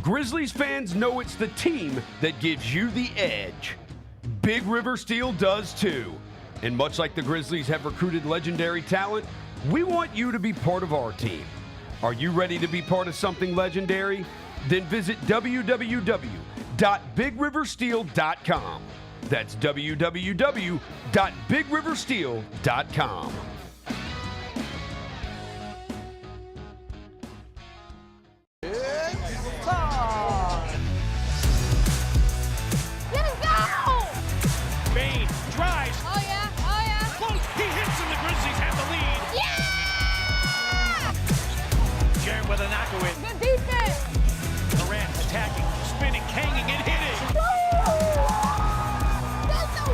Grizzlies fans know it's the team that gives you the edge. Big River Steel does too. And much like the Grizzlies have recruited legendary talent, we want you to be part of our team. Are you ready to be part of something legendary? Then visit www.bigriversteel.com. That's www.bigriversteel.com. With a knockaway. Good defense. Durant attacking, spinning, hanging, and hitting. Let's go.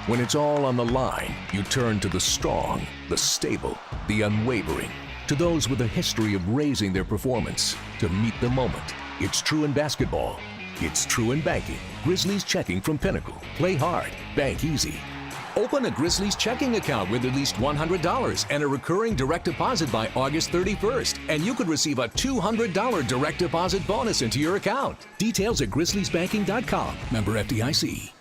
When it's all on the line, you turn to the strong, the stable, the unwavering, to those with a history of raising their performance to meet the moment. It's true in basketball. It's true in banking. Grizzlies Checking from Pinnacle. Play hard, bank easy. Open a Grizzlies checking account with at least $100 and a recurring direct deposit by August 31st, and you could receive a $200 direct deposit bonus into your account. Details at grizzliesbanking.com. Member FDIC.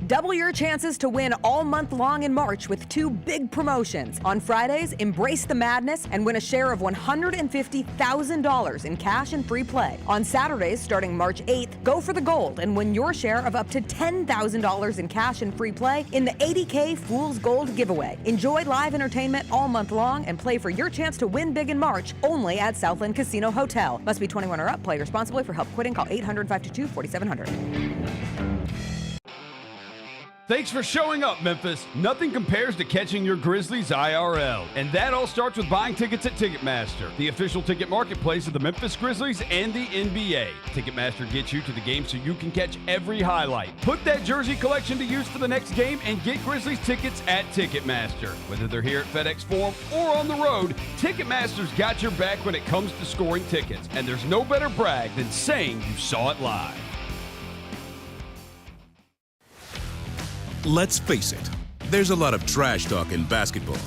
Double your chances to win all month long in March with two big promotions. On Fridays, embrace the madness and win a share of $150,000 in cash and free play. On Saturdays, starting March 8th, go for the gold and win your share of up to $10,000 in cash and free play in the $80K Fool's Gold giveaway. Enjoy live entertainment all month long and play for your chance to win big in March only at Southland Casino Hotel. Must be 21 or up. Play responsibly. For help quitting, call 800-522-4700. Thanks for showing up, Memphis. Nothing compares to catching your Grizzlies IRL. And that all starts with buying tickets at Ticketmaster, the official ticket marketplace of the Memphis Grizzlies and the NBA. Ticketmaster gets you to the game so you can catch every highlight. Put that jersey collection to use for the next game and get Grizzlies tickets at Ticketmaster. Whether they're here at FedEx Forum or on the road, Ticketmaster's got your back when it comes to scoring tickets. And there's no better brag than saying you saw it live. Let's face it, there's a lot of trash talk in basketball,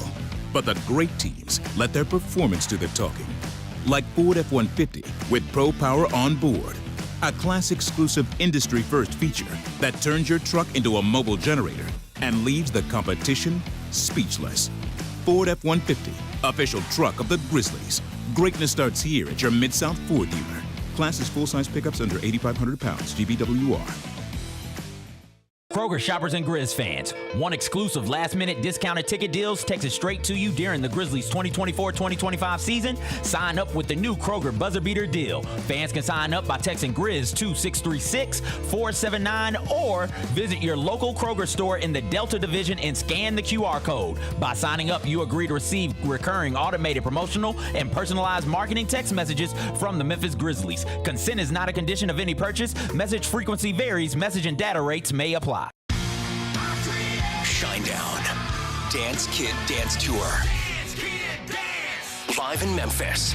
but the great teams let their performance do the talking. Like Ford F-150 with Pro Power on board, a class-exclusive industry-first feature that turns your truck into a mobile generator and leaves the competition speechless. Ford F-150, official truck of the Grizzlies. Greatness starts here at your Mid-South Ford dealer. Class is full-size pickups under 8,500 pounds, GVWR. Kroger shoppers and Grizz fans, want exclusive last-minute discounted ticket deals texted straight to you during the Grizzlies 2024-2025 season? Sign up with the new Kroger Buzzer Beater deal. Fans can sign up by texting Grizz to 636-479 or visit your local Kroger store in the Delta Division and scan the QR code. By signing up, you agree to receive recurring automated promotional and personalized marketing text messages from the Memphis Grizzlies. Consent is not a condition of any purchase. Message frequency varies. Message and data rates may apply. Shinedown. Dance Kid Dance Tour. Live in Memphis.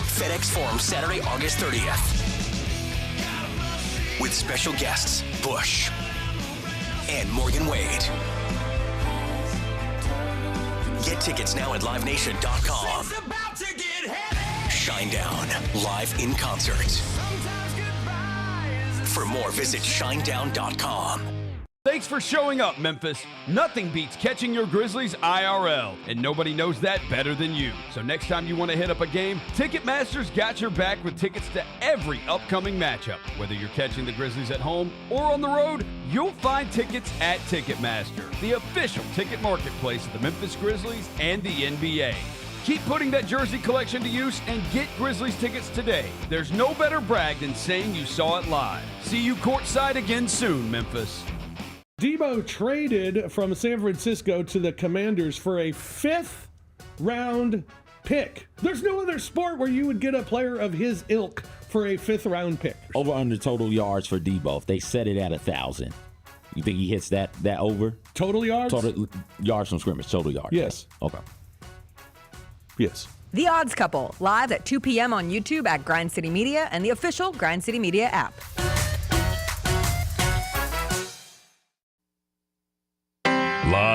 FedEx Forum Saturday, August 30th. With special guests, Bush and Morgan Wade. Get tickets now at livenation.com. Shinedown, live in concert. For more, visit shinedown.com. Thanks for showing up, Memphis. Nothing beats catching your Grizzlies IRL, and nobody knows that better than you. So next time you want to hit up a game, Ticketmaster's got your back with tickets to every upcoming matchup. Whether you're catching the Grizzlies at home or on the road, you'll find tickets at Ticketmaster, the official ticket marketplace of the Memphis Grizzlies and the NBA. Keep putting that jersey collection to use and get Grizzlies tickets today. There's no better brag than saying you saw it live. See you courtside again soon, Memphis. Debo traded from San Francisco to the Commanders for a 5th-round pick. There's no other sport where you would get a player of his ilk for a 5th-round pick. Over under total yards for Debo. If they set it at 1,000, you think he hits that over? Total yards? Total yards from scrimmage. Total yards. Yes. Okay. Yes. The Odds Couple, live at 2 p.m. on YouTube at Grind City Media and the official Grind City Media app.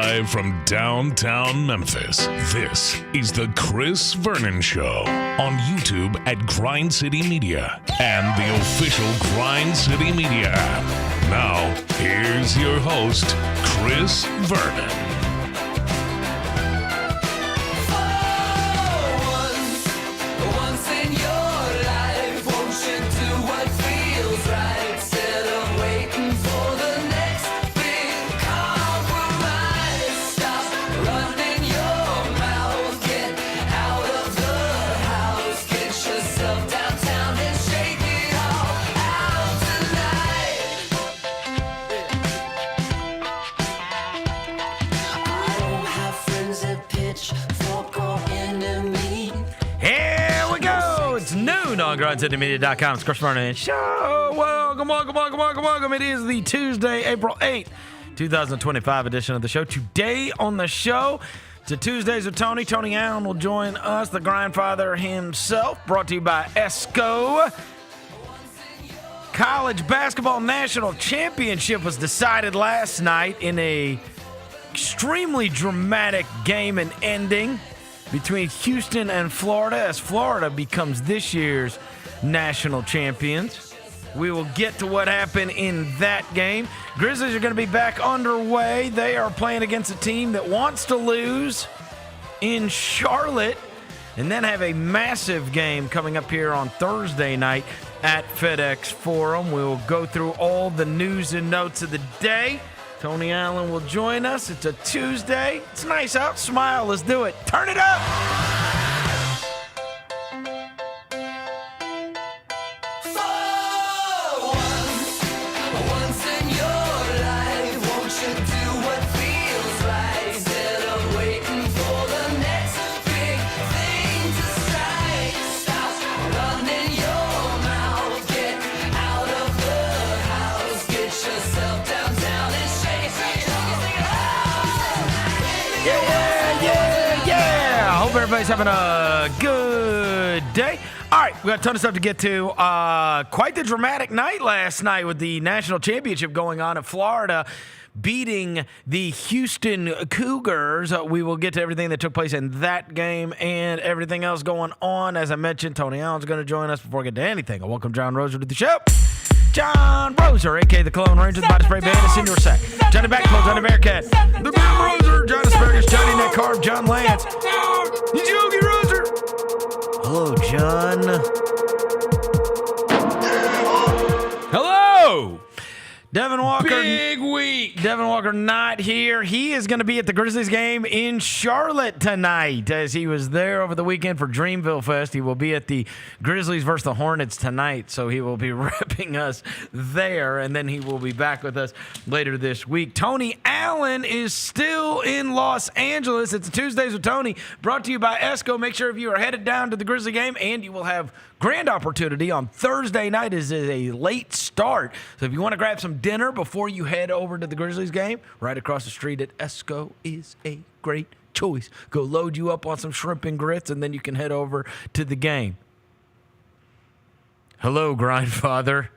Live from downtown Memphis, this is the Chris Vernon Show on YouTube at Grind City Media and the official Grind City Media app. Now, here's your host, Chris Vernon. On GrindCityMedia.com. It's Chris Vernon Show. Welcome. It is the Tuesday, April 8th, 2025 edition of the show. Today on the show, to Tuesdays with Tony. Tony Allen will join us, the Grindfather himself, brought to you by ESCO. College Basketball National Championship was decided last night in a extremely dramatic game and ending between Houston and Florida, as Florida becomes this year's national champions. We will get to what happened in that game. Grizzlies are going to be back underway. They are playing against a team that wants to lose in Charlotte, and then have a massive game coming up here on Thursday night at FedEx Forum. We will go through all the news and notes of the day. Tony Allen will join us. It's a Tuesday. It's nice out. Smile. Let's do it. Turn it up. Everybody's having a good day. All right, we got a ton of stuff to get to. Quite the dramatic night last night with the national championship going on in Florida, beating the Houston Cougars. We will get to everything that took place in that game and everything else going on. As I mentioned, Tony Allen's going to join us before we get to anything. I welcome John Roser to the show. John Roser, a.k.a. the Cologne Ranger, the Body Spray Bandit, Senior Sack, Johnny Backflow, Johnny Bearcat, the Bill Roser, John Asparagus, Johnny Neck Carb, John Lance, Yogi Roser. Hello, John. Hello. Devin Walker. Big week. Devin Walker not here. He is going to be at the Grizzlies game in Charlotte tonight, as he was there over the weekend for Dreamville Fest. He will be at the Grizzlies versus the Hornets tonight, so he will be repping us there, and then he will be back with us later this week. Tony Allen is still in Los Angeles. It's Tuesdays with Tony, brought to you by ESCO. Make sure if you are headed down to the Grizzly game, and you will have grand opportunity on Thursday night is a late start. So if you want to grab some dinner before you head over to the Grizzlies game, right across the street at ESCO is a great choice. Go load you up on some shrimp and grits, and then you can head over to the game. Hello, Grindfather.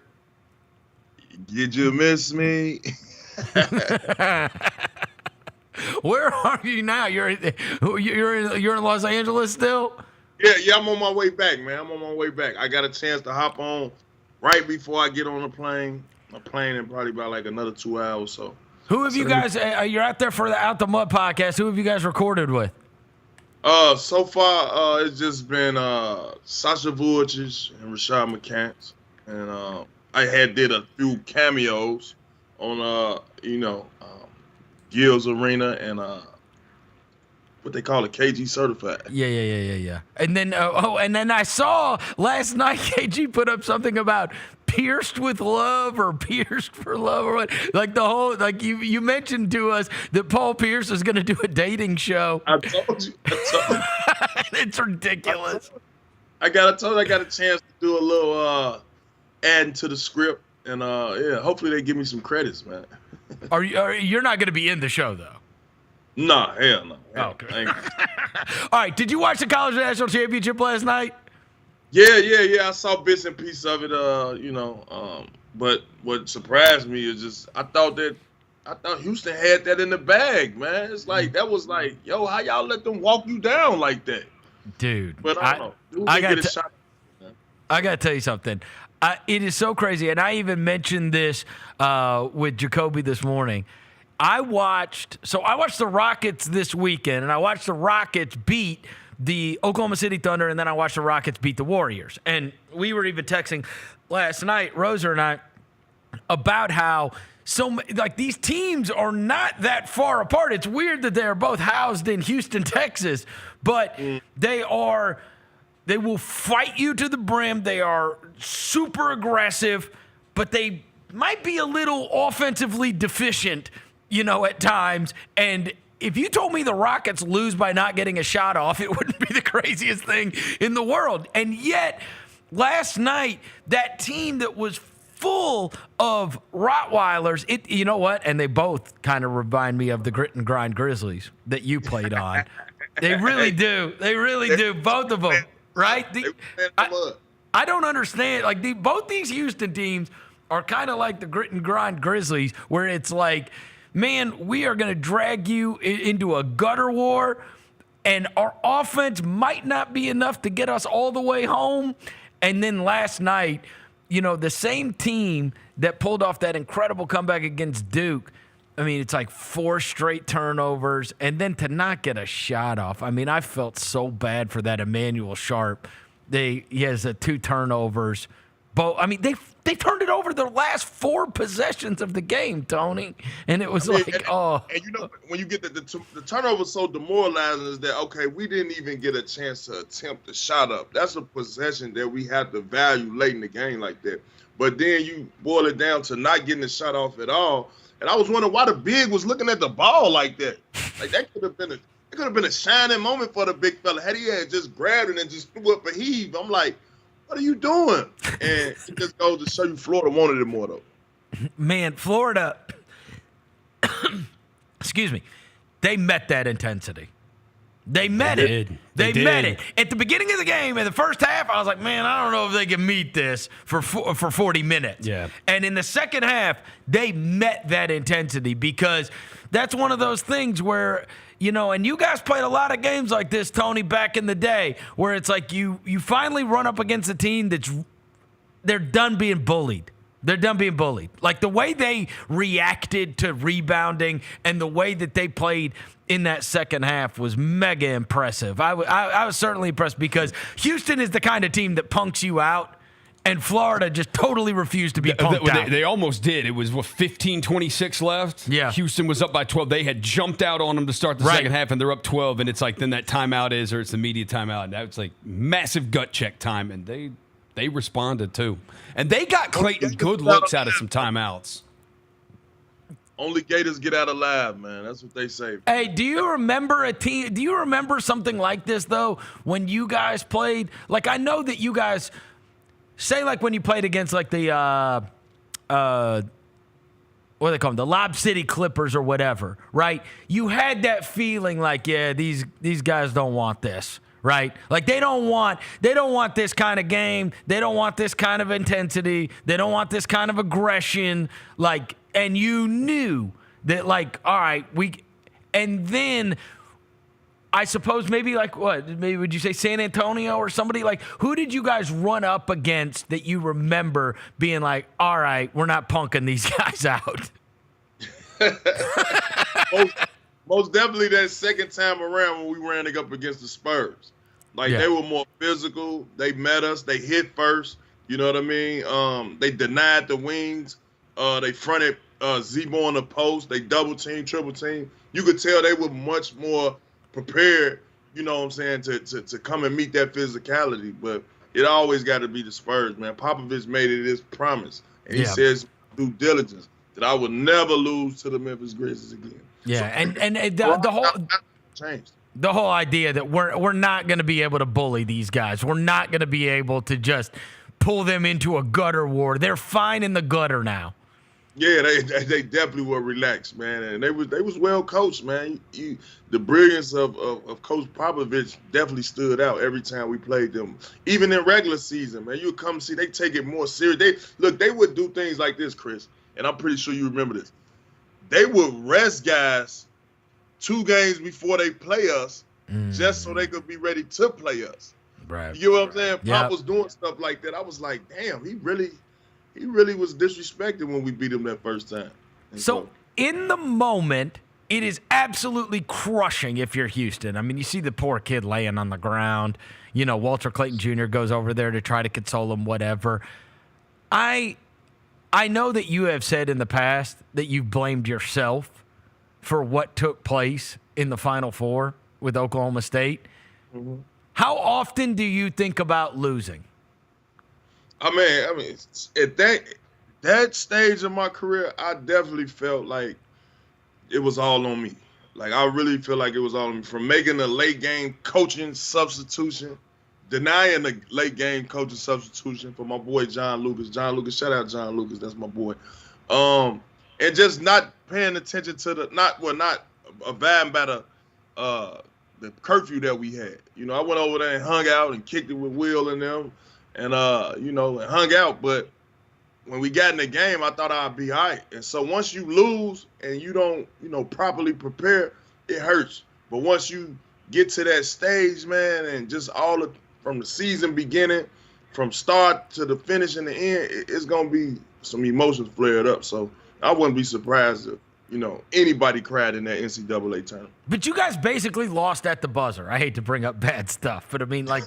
Did you miss me? Where are you now? You're in Los Angeles still? Yeah, I'm on my way back, man. I'm on my way back. I got a chance to hop on right before I get on the plane. My plane in probably about like another 2 hours. So, who have you guys? You're out there for the Out the Mud podcast. Who have you guys recorded with? So far, it's just been Sasha Vujacic and Rashad McCants, and I did a few cameos on Gil's Arena and what they call it, KG Certified. Yeah. And then and then I saw last night KG put up something about pierced with love or pierced for love or what. Like the whole, like you mentioned to us that Paul Pierce is going to do a dating show. I told you. It's ridiculous. I got a chance to do a little adding to the script, and hopefully they give me some credits, man. You're not going to be in the show though? Nah, hell no. Okay. All right. Did you watch the College National Championship last night? Yeah. I saw bits and pieces of it. But what surprised me is just I thought that I thought Houston had that in the bag, man. It's like that was like, yo, how y'all let them walk you down like that, dude? But I don't know. I got to tell you something. It is so crazy, and I even mentioned this with Jacoby this morning. I watched the Rockets this weekend, and I watched the Rockets beat the Oklahoma City Thunder, and then I watched the Rockets beat the Warriors. And we were even texting last night, Rosa and I, about how these teams are not that far apart. It's weird that they're both housed in Houston, Texas, but they will fight you to the brim. They are super aggressive, but they might be a little offensively deficient, at times. And if you told me the Rockets lose by not getting a shot off, it wouldn't be the craziest thing in the world. And yet, last night, that team that was full of Rottweilers, you know what? And they both kind of remind me of the Grit and Grind Grizzlies that you played on. They really do. They really do. Both of them, right? I don't understand. Like, both these Houston teams are kind of like the Grit and Grind Grizzlies, where it's like, man, we are going to drag you into a gutter war, and our offense might not be enough to get us all the way home. And then last night, the same team that pulled off that incredible comeback against Duke, I mean, it's like 4 straight turnovers, and then to not get a shot off. I mean, I felt so bad for that Emmanuel Sharp. He has 2 turnovers. They turned it over their last 4 possessions of the game, Tony. And it was And when you get the turnover so demoralizing is that, okay, we didn't even get a chance to attempt the shot up. That's a possession that we have to value late in the game like that. But then you boil it down to not getting the shot off at all. And I was wondering why the big was looking at the ball like that. Like, that could have been a shining moment for the big fella. Had he had just grabbed it and just threw up a heave, I'm like, what are you doing? And it just goes to show you Florida wanted it more, though. Man, Florida, excuse me, they met that intensity. They met it. They met it. At the beginning of the game, in the first half, I was like, man, I don't know if they can meet this for 40 minutes. Yeah. And in the second half, they met that intensity, because that's one of those things where, and you guys played a lot of games like this, Tony, back in the day, where it's like you finally run up against a team they're done being bullied. They're done being bullied. Like, the way they reacted to rebounding and the way that they played in that second half was mega impressive. I was certainly impressed, because Houston is the kind of team that punks you out, and Florida just totally refused to be punked out. They almost did. It was 15-26 left. Yeah. Houston was up by 12. They had jumped out on them to start the second half, and they're up 12. And it's like, then that timeout is, or it's the media timeout. And that's like massive gut check time, and they responded too. And they got Clayton good looks out of some timeouts. Only Gators get out alive, man. That's what they say. Hey, do you remember do you remember something like this, though, when you guys played? Like, I know that you guys, say, like, when you played against, like, the, what do they call them? The Lob City Clippers or whatever, right? You had that feeling like, yeah, these guys don't want this. Right? Like, they don't want this kind of game. They don't want this kind of intensity. They don't want this kind of aggression. Like, and you knew that, like, all right, and then I suppose maybe, like, what? Maybe would you say San Antonio or somebody? Like, who did you guys run up against that you remember being like, all right, we're not punking these guys out? Most definitely that second time around when we ran up against the Spurs. Like, they were more physical. They met us. They hit first. You know what I mean? They denied the wings. They fronted Zebo on the post. They double team, triple team. You could tell they were much more prepared, you know what I'm saying, to come and meet that physicality. But it always got to be the Spurs, man. Popovich made it his promise. And he says due diligence that I will never lose to the Memphis Grizzlies again. Yeah, so, and the whole changed. The whole idea that we're not going to be able to bully these guys. We're not going to be able to just pull them into a gutter war. They're fine in the gutter now. Yeah, they definitely were relaxed, man, and they was well coached, man. The brilliance of Coach Popovich definitely stood out every time we played them, even in regular season, man. You would come see they take it more serious. They would do things like this, Chris, and I'm pretty sure you remember this. they would rest guys 2 games before they play us, just so they could be ready to play us. Right. You know what I'm saying? Yep. Pop was doing stuff like that. I was like, damn, he really was disrespected when we beat him that first time. And So in the moment, it is absolutely crushing if you're Houston. I mean, you see the poor kid laying on the ground. You know, Walter Clayton Jr. goes over there to try to console him, whatever. I know that you have said in the past that you blamed yourself for what took place in the Final Four with Oklahoma State. Mhm. How often do you think about losing? I mean, at that stage of my career, I definitely felt like it was all on me. Like, I really feel like it was all on me. From making a late game coaching substitution, denying the late game coaching substitution for my boy John Lucas. John Lucas, shout out John Lucas, that's my boy. And just not paying attention to not abiding by the curfew that we had. You know, I went over there and hung out and kicked it with Will and them, and and hung out. But when we got in the game, I thought I'd be all right. And so once you lose and you don't, properly prepare, it hurts. But once you get to that stage, man, and just from the season beginning, from start to the finish and the end, it's gonna be some emotions flared up. So I wouldn't be surprised if, anybody cried in that NCAA tournament. But you guys basically lost at the buzzer. I hate to bring up bad stuff, but I mean, like,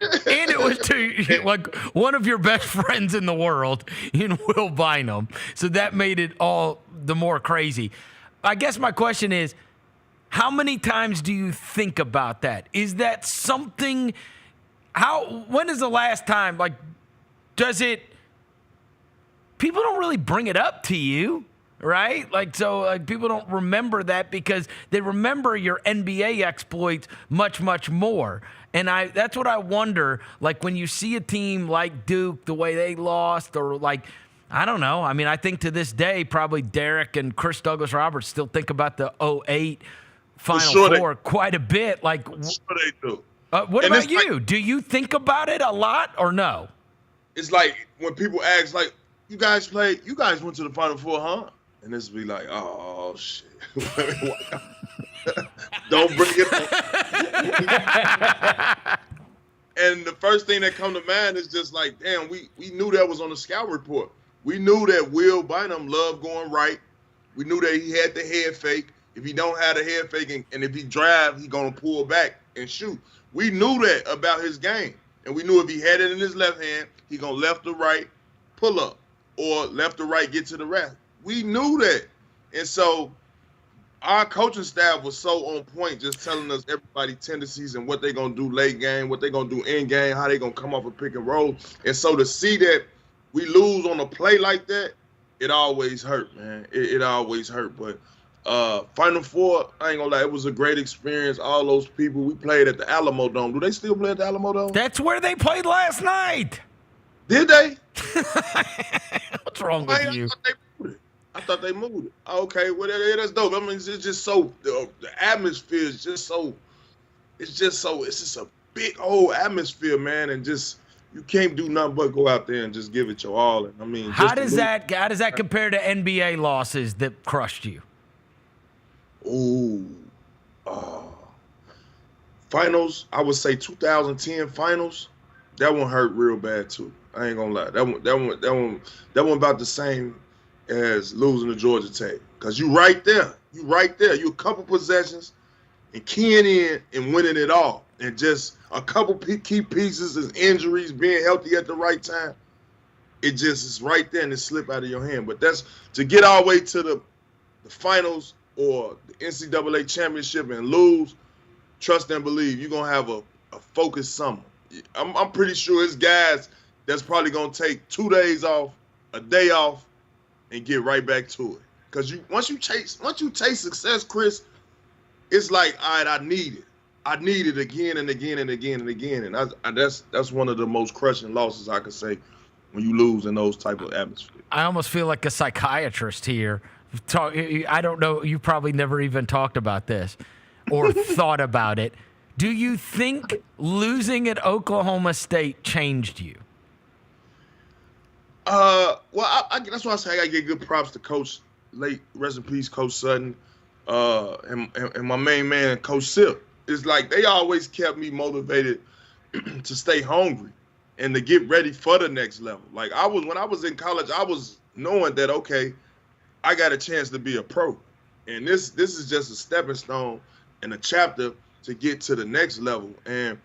and it was to like one of your best friends in the world in Will Bynum. So that made it all the more crazy. I guess my question is, how many times do you think about that? Is that something? When is the last time? Like, people don't really bring it up to you, right? Like, so people don't remember that because they remember your NBA exploits much, much more. And that's what I wonder, like, when you see a team like Duke, the way they lost, or like, I don't know. I mean, I think to this day, probably Derek and Chris Douglas-Roberts still think about the 2008 Final Four quite a bit. Like, sure they do. What about you? Like, do you think about it a lot or no? It's like when people ask, like, you guys went to the Final Four, huh? And this be like, oh, shit. Don't bring it up. And the first thing that come to mind is just like, damn, we knew that was on the scout report. We knew that Will Bynum loved going right. We knew that he had the head fake. If he don't have the head fake and if he drive, he going to pull back and shoot. We knew that about his game. And we knew if he had it in his left hand, he going to left or right pull up, or left or right get to the rack. We knew that. And so our coaching staff was so on point, just telling us everybody tendencies and what they're going to do late game, what they're going to do in game, how they're going to come off a pick and roll. And so to see that we lose on a play like that, it always hurt, man. It always hurt. But Final Four, I ain't going to lie, it was a great experience. All those people, we played at the Alamo Dome. Do they still play at the Alamo Dome? That's where they played last night. Did they? What's wrong with you? I thought they moved it. Okay, well, that's dope. I mean, it's just so, the atmosphere is just so, it's just a big old atmosphere, man, and just, you can't do nothing but go out there and just give it your all. And I mean, how does that compare to NBA losses that crushed you? Finals, I would say 2010 finals, that one hurt real bad too. I ain't gonna lie. That one about the same as losing to Georgia Tech. Cause you right there. You a couple possessions and keying in and winning it all. And just a couple key pieces is injuries, being healthy at the right time. It just is right there and it slip out of your hand. But that's to get all the way to the finals or the NCAA championship and lose, trust and believe you're gonna have a focused summer. I'm pretty sure it's guys that's probably gonna take 2 days off, a day off, and get right back to it. Cause once you taste success, Chris, it's like, all right, I need it again and again and again and again. And that's one of the most crushing losses I could say when you lose in those type of atmospheres. I almost feel like a psychiatrist here. I don't know. You probably never even talked about this or thought about it. Do you think losing at Oklahoma State changed you? Well, that's why I say I gotta give good props to Coach late rest in peace, Coach Sutton, and my main man, Coach Sip. It's like they always kept me motivated to stay hungry and to get ready for the next level. Like when I was in college, I was knowing that, okay, I got a chance to be a pro. And this is just a stepping stone and a chapter to get to the next level. And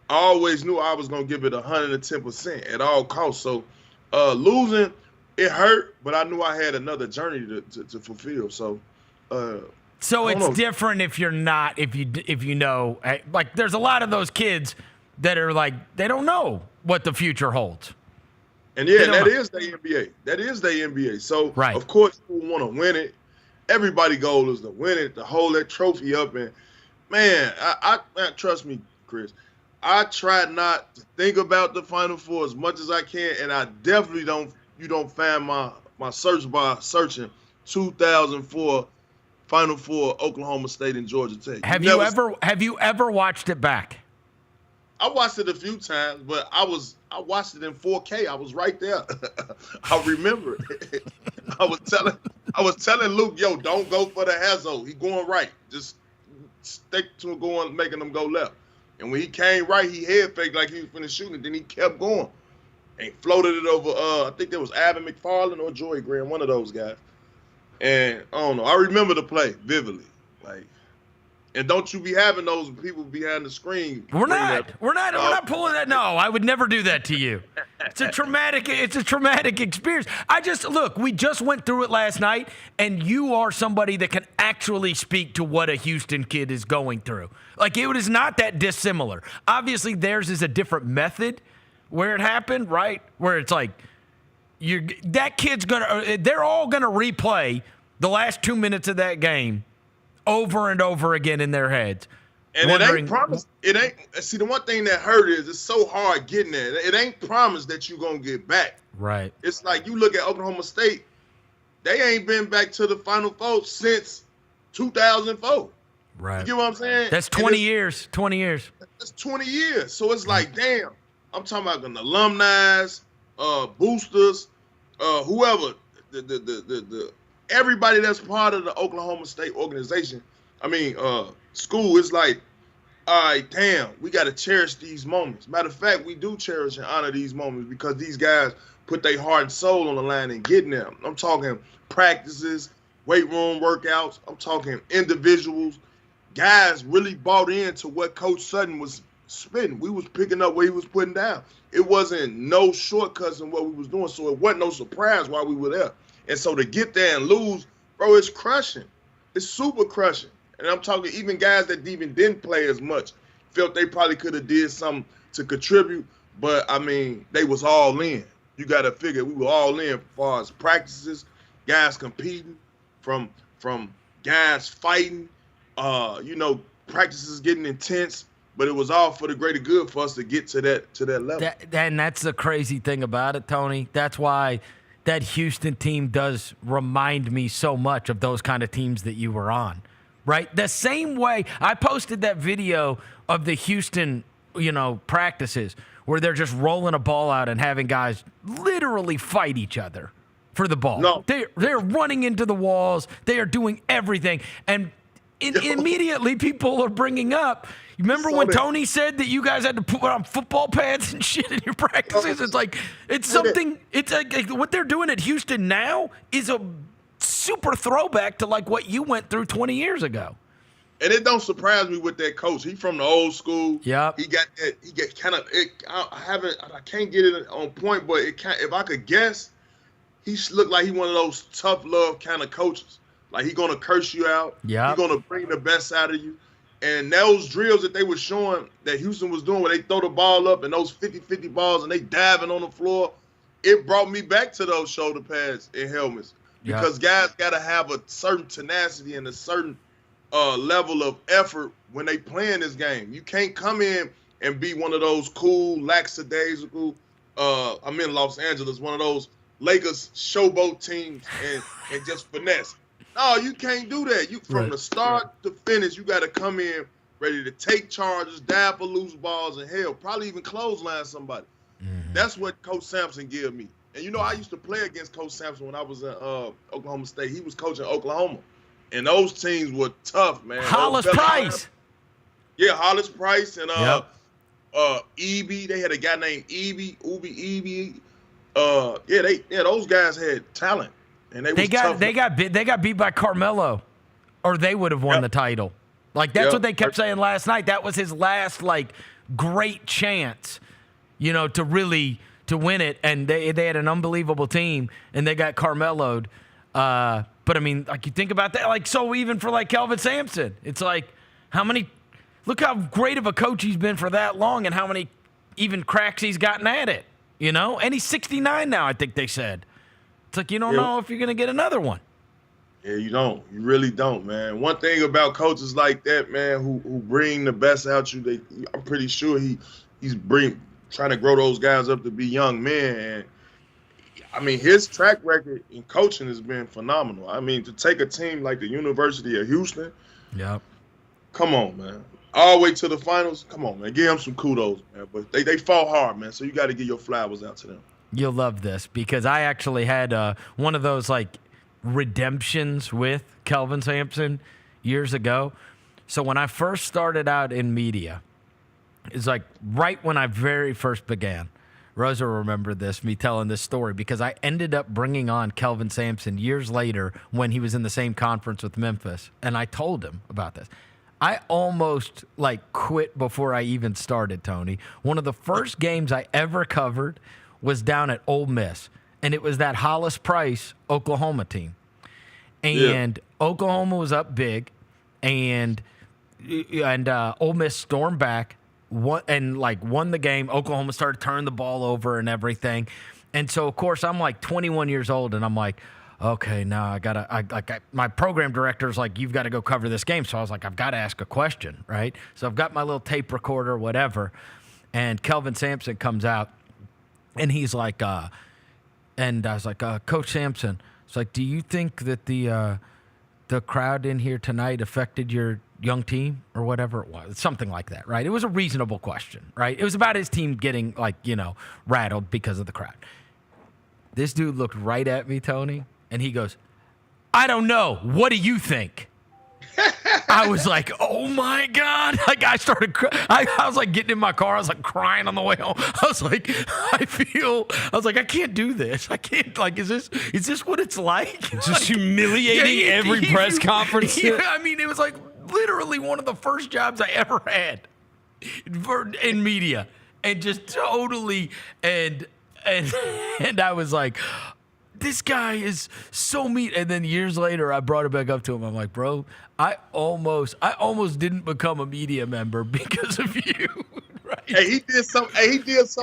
I always knew I was going to give it 110% at all costs. So losing, it hurt, but I knew I had another journey to fulfill. So it's different if you're not, if you know, like there's a lot of those kids that are like, they don't know what the future holds. And yeah, that is the NBA. That is the NBA. So of course you want to win it. Everybody's goal is to win it, to hold that trophy up. And man, I trust me, Chris, I try not to think about the Final Four as much as I can, and I definitely don't find my search bar searching 2004 Final Four, Oklahoma State and Georgia Tech. Have you ever watched it back? I watched it a few times, but I watched it in 4K. I was right there. I remember it. I was telling Luke, yo, don't go for the Hazo. He going right. Just stick to going, making him go left. And when he came right, he head faked like he was finna shoot it. Then he kept going and floated it over. I think there was Alvin McFarland or Joy Graham, one of those guys. And I don't know. I remember the play vividly. Like, and don't you be having those people behind the screen? We're not pulling that. No, I would never do that to you. It's a traumatic experience. We just went through it last night, and you are somebody that can actually speak to what a Houston kid is going through. Like, it is not that dissimilar. Obviously, theirs is a different method where it happened, right? Where it's like, they're all gonna replay the last 2 minutes of that game over and over again in their heads. And it ain't promised. See, the one thing that hurt is it's so hard getting there. It ain't promised that you're going to get back. Right. It's like you look at Oklahoma State, they ain't been back to the Final Four since 2004. Right. You get what I'm saying? That's 20 years. 20 years. That's 20 years. So it's like, damn, I'm talking about the alumni, boosters, whoever, the everybody that's part of the Oklahoma State organization, school, is like, all right, damn, we got to cherish these moments. Matter of fact, we do cherish and honor these moments because these guys put their heart and soul on the line and getting them. I'm talking practices, weight room workouts. I'm talking individuals. Guys really bought into what Coach Sutton was spitting. We was picking up what he was putting down. It wasn't no shortcuts in what we was doing, so it wasn't no surprise why we were there. And so to get there and lose, bro, it's crushing. It's super crushing. And I'm talking even guys that even didn't play as much felt they probably could have did something to contribute. But, they was all in. You got to figure we were all in as far as practices, guys competing, from guys fighting, practices getting intense. But it was all for the greater good for us to get to that level. And that's the crazy thing about it, Tony. That's why that Houston team does remind me so much of those kind of teams that you were on, right? The same way I posted that video of the Houston, practices where they're just rolling a ball out and having guys literally fight each other for the ball. No. They're running into the walls. They are doing everything. And immediately people are bringing up, you remember when Tony said that you guys had to put on football pads and shit in your practices? It's like, it's something, it's like what they're doing at Houston now is a super throwback to like what you went through 20 years ago. And it don't surprise me with that coach. He from the old school. Yep. He get kind of, I can't get it on point, but if I could guess, he looked like he one of those tough love kind of coaches. Like he going to curse you out. Yeah. He going to bring the best out of you. And those drills that they were showing that Houston was doing where they throw the ball up and those 50-50 balls and they diving on the floor, it brought me back to those shoulder pads and helmets. Because guys got to have a certain tenacity and a certain level of effort when they playing this game. You can't come in and be one of those cool, lackadaisical, I'm in Los Angeles, one of those Lakers showboat teams and just finesse. No, you can't do that. You from the start to finish, you got to come in ready to take charges, dive for loose balls, and hell, probably even clothesline somebody. Mm-hmm. That's what Coach Sampson gave me. And you know, I used to play against Coach Sampson when I was in Oklahoma State. He was coaching Oklahoma, and those teams were tough, man. Hollis Price. Yeah, Hollis Price and Eby. They had a guy named Eby. Those guys had talent, and they got beat by Carmelo, or they would have won the title. Like that's what they kept saying last night. That was his last great chance, to win it. And they had an unbelievable team, and they got Carmelo'd. But I mean, you think about that, so even for Kelvin Sampson, it's how many. Look how great of a coach he's been for that long, and how many even cracks he's gotten at it. And he's 69 now, I think they said. It's you don't know if you're going to get another one. Yeah, you don't. You really don't, man. One thing about coaches like that, man, who bring the best out you, I'm pretty sure he's trying to grow those guys up to be young men. And I mean, his track record in coaching has been phenomenal. I mean, to take a team like the University of Houston, come on, man. All the way to the finals, come on, man. Give them some kudos, man. But they fought hard, man, so you got to give your flowers out to them. You'll love this because I actually had one of those, redemptions with Kelvin Sampson years ago. So when I first started out in media, it's right when I very first began. Rosa will remember this, me telling this story, because I ended up bringing on Kelvin Sampson years later when he was in the same conference with Memphis, and I told him about this. I almost quit before I even started, Tony. One of the first games I ever covered was down at Ole Miss, and it was that Hollis Price Oklahoma team. And Oklahoma was up big, and Ole Miss stormed back won the game. Oklahoma started turning the ball over and everything. And so, of course, I'm 21 years old, and I'm okay, now my program director's you've got to go cover this game. So I was I've got to ask a question, right? So I've got my little tape recorder, whatever. And Kelvin Sampson comes out, and he's and I was Coach Sampson, it's do you think that the crowd in here tonight affected your young team or whatever it was? Something like that, right? It was a reasonable question, right? It was about his team getting rattled because of the crowd. This dude looked right at me, Tony, and he goes, I don't know. What do you think? I was oh my God. I started I was getting in my car. I was crying on the way home. I was I can't do this. I can't, is this what it's like? Just humiliating every press conference. I mean, it was literally one of the first jobs I ever had in media. And just totally, and I was this guy is so mean. And then years later, I brought it back up to him. I'm bro, I almost didn't become a media member because of you. Right? Hey, he did something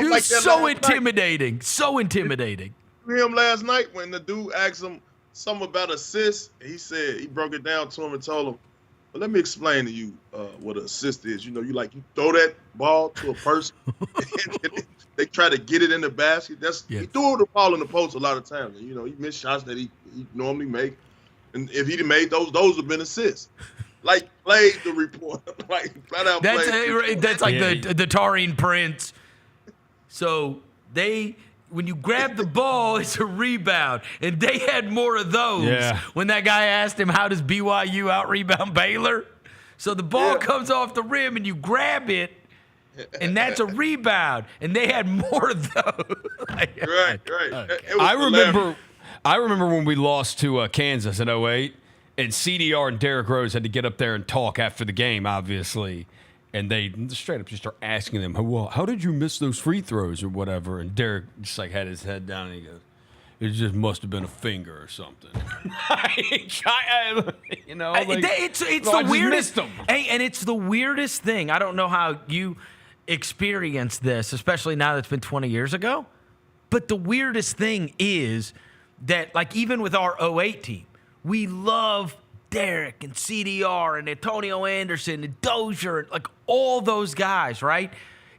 like that. So intimidating. So intimidating. Him last night when the dude asked him something about assists, he said he broke it down to him and told him, well, let me explain to you what an assist is. You throw that ball to a person, and they try to get it in the basket. He threw the ball in the post a lot of times. And, he missed shots that he normally make, and if he'd have made those would have been assists. Played the report, flat out. That's the Taurine Prince. So when you grab the ball, it's a rebound. And they had more of those when that guy asked him, how does BYU out-rebound Baylor? So the ball comes off the rim, and you grab it, and that's a rebound. And they had more of those. Right. Okay. I remember when we lost to Kansas in 2008, and CDR and Derrick Rose had to get up there and talk after the game, obviously. And they straight up just start asking them, well, how did you miss those free throws or whatever? And Derek just had his head down and he goes, it just must have been a finger or something. It's the weirdest. Hey, and it's the weirdest thing. I don't know how you experienced this, especially now that it's been 20 years ago. But the weirdest thing is that, even with our 2008 team, we love Derek and CDR and Antonio Anderson and Dozier, all those guys, right?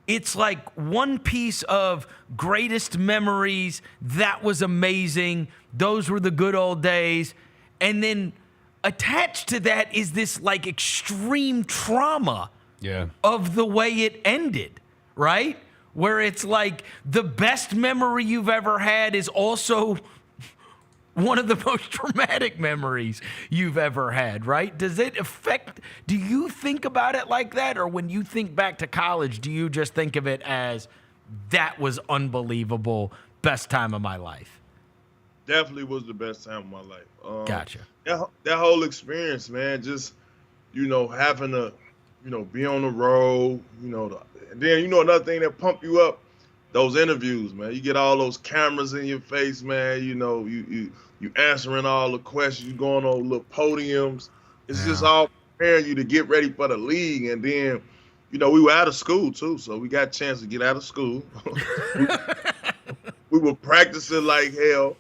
It's one piece of greatest memories. That was amazing. Those were the good old days. And then attached to that is this extreme trauma of the way it ended, right? where it's like the best memory you've ever had is also one of the most traumatic memories you've ever had, right? Does it affect, do you think about it like that? Or when you think back to college, do you just think of it as that was unbelievable, best time of my life? Definitely was the best time of my life. Gotcha. That whole experience, man, just, having to, be on the road, and then, another thing that pump you up, those interviews, man. You get all those cameras in your face, man. You answering all the questions. You going on little podiums. It's just all preparing you to get ready for the league. And then, we were out of school too, so we got a chance to get out of school. we were practicing like hell.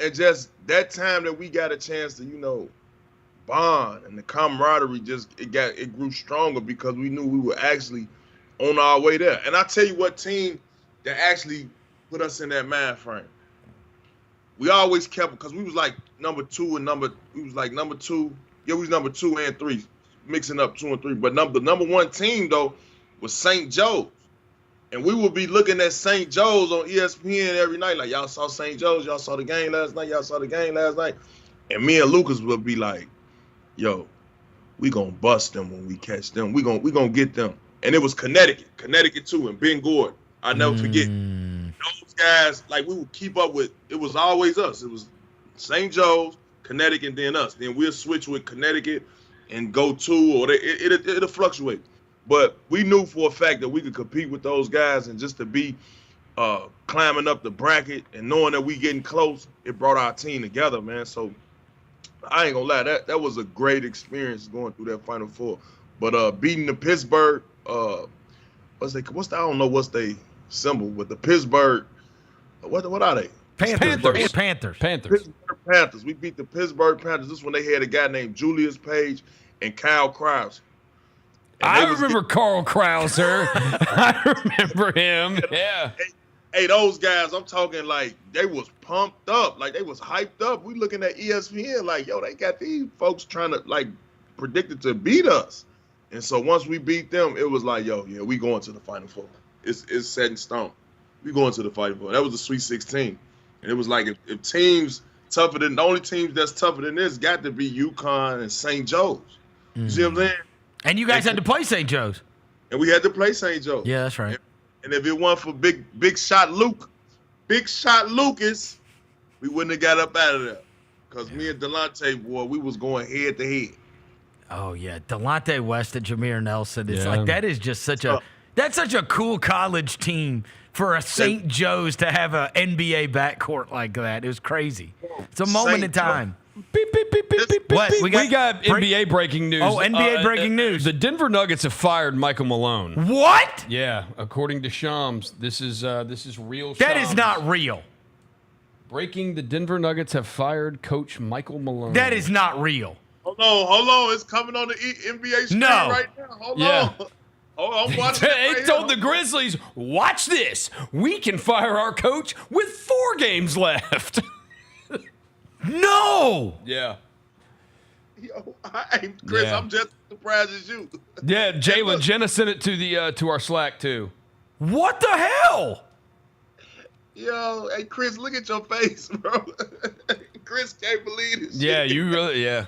And just that time that we got a chance to, bond, and the camaraderie it grew stronger because we knew we were actually on our way there. And I tell you what team that actually put us in that mind frame. We always kept, because we was like number two and we was number 2 and 3, mixing up 2 and 3. But the number one team though was St. Joe's. And we would be looking at St. Joe's on ESPN every night, like, y'all saw St. Joe's, y'all saw the game last night, And me and Lucas would be like, yo, we gonna bust them when we catch them. We gonna get them. And it was Connecticut too, and Ben Gordon. I'll never forget. Those guys, like, we would keep up with, it was always us. It was St. Joe's, Connecticut, and then us. Then we'll switch with Connecticut and go to, or it'll fluctuate. But we knew for a fact that we could compete with those guys, and just to be climbing up the bracket and knowing that we getting close, it brought our team together, man. So I ain't gonna lie, that was a great experience going through that Final Four. But beating the Pittsburgh, I don't know what's they symbol, but the Pittsburgh, what are they? Panthers. Pittsburgh Panthers. We beat the Pittsburgh Panthers. This one they had a guy named Julius Page and Kyle Krause. I remember Carl Krauser. I remember him. Yeah. Hey, those guys, I'm talking like they was pumped up, like they was hyped up. We looking at ESPN like, yo, they got these folks trying to, like, predicted to beat us. And so once we beat them, it was like, yo, yeah, we going to the Final Four. It's set in stone. We going to the Final Four. That was the Sweet 16. And it was like, if teams tougher than, the only teams that's tougher than this got to be UConn and St. Joe's. You see what I'm saying? And you guys had to play St. Joe's. And we had to play St. Joe's. Yeah, that's right. And if it weren't for Big Shot Lucas, we wouldn't have got up out of there. Because me and Delonte, boy, we was going head to head. Oh, yeah. Delonte West and Jameer Nelson. It's like, that is just such a cool college team for a St. Joe's to have an NBA backcourt like that. It was crazy. It's a moment in time. Beep, beep, beep, beep, beep, what? beep. We got NBA breaking news. Oh, NBA breaking news. The Denver Nuggets have fired Michael Malone. What? Yeah, according to Shams, this is real. That Shams. is not real. Breaking: the Denver Nuggets have fired coach Michael Malone. That is not real. Hold on. It's coming on the NBA screen right now. Hold on. I'm watching They told the Grizzlies, watch this. We can fire our coach with 4 games left. No. Yeah. Yo, Chris, yeah. I'm just as surprised as you. Yeah, Jalen, Jenna sent it to the to our Slack too. What the hell? Yo, hey Chris, look at your face, bro. Chris can't believe this. Yeah, shit. you really, yeah.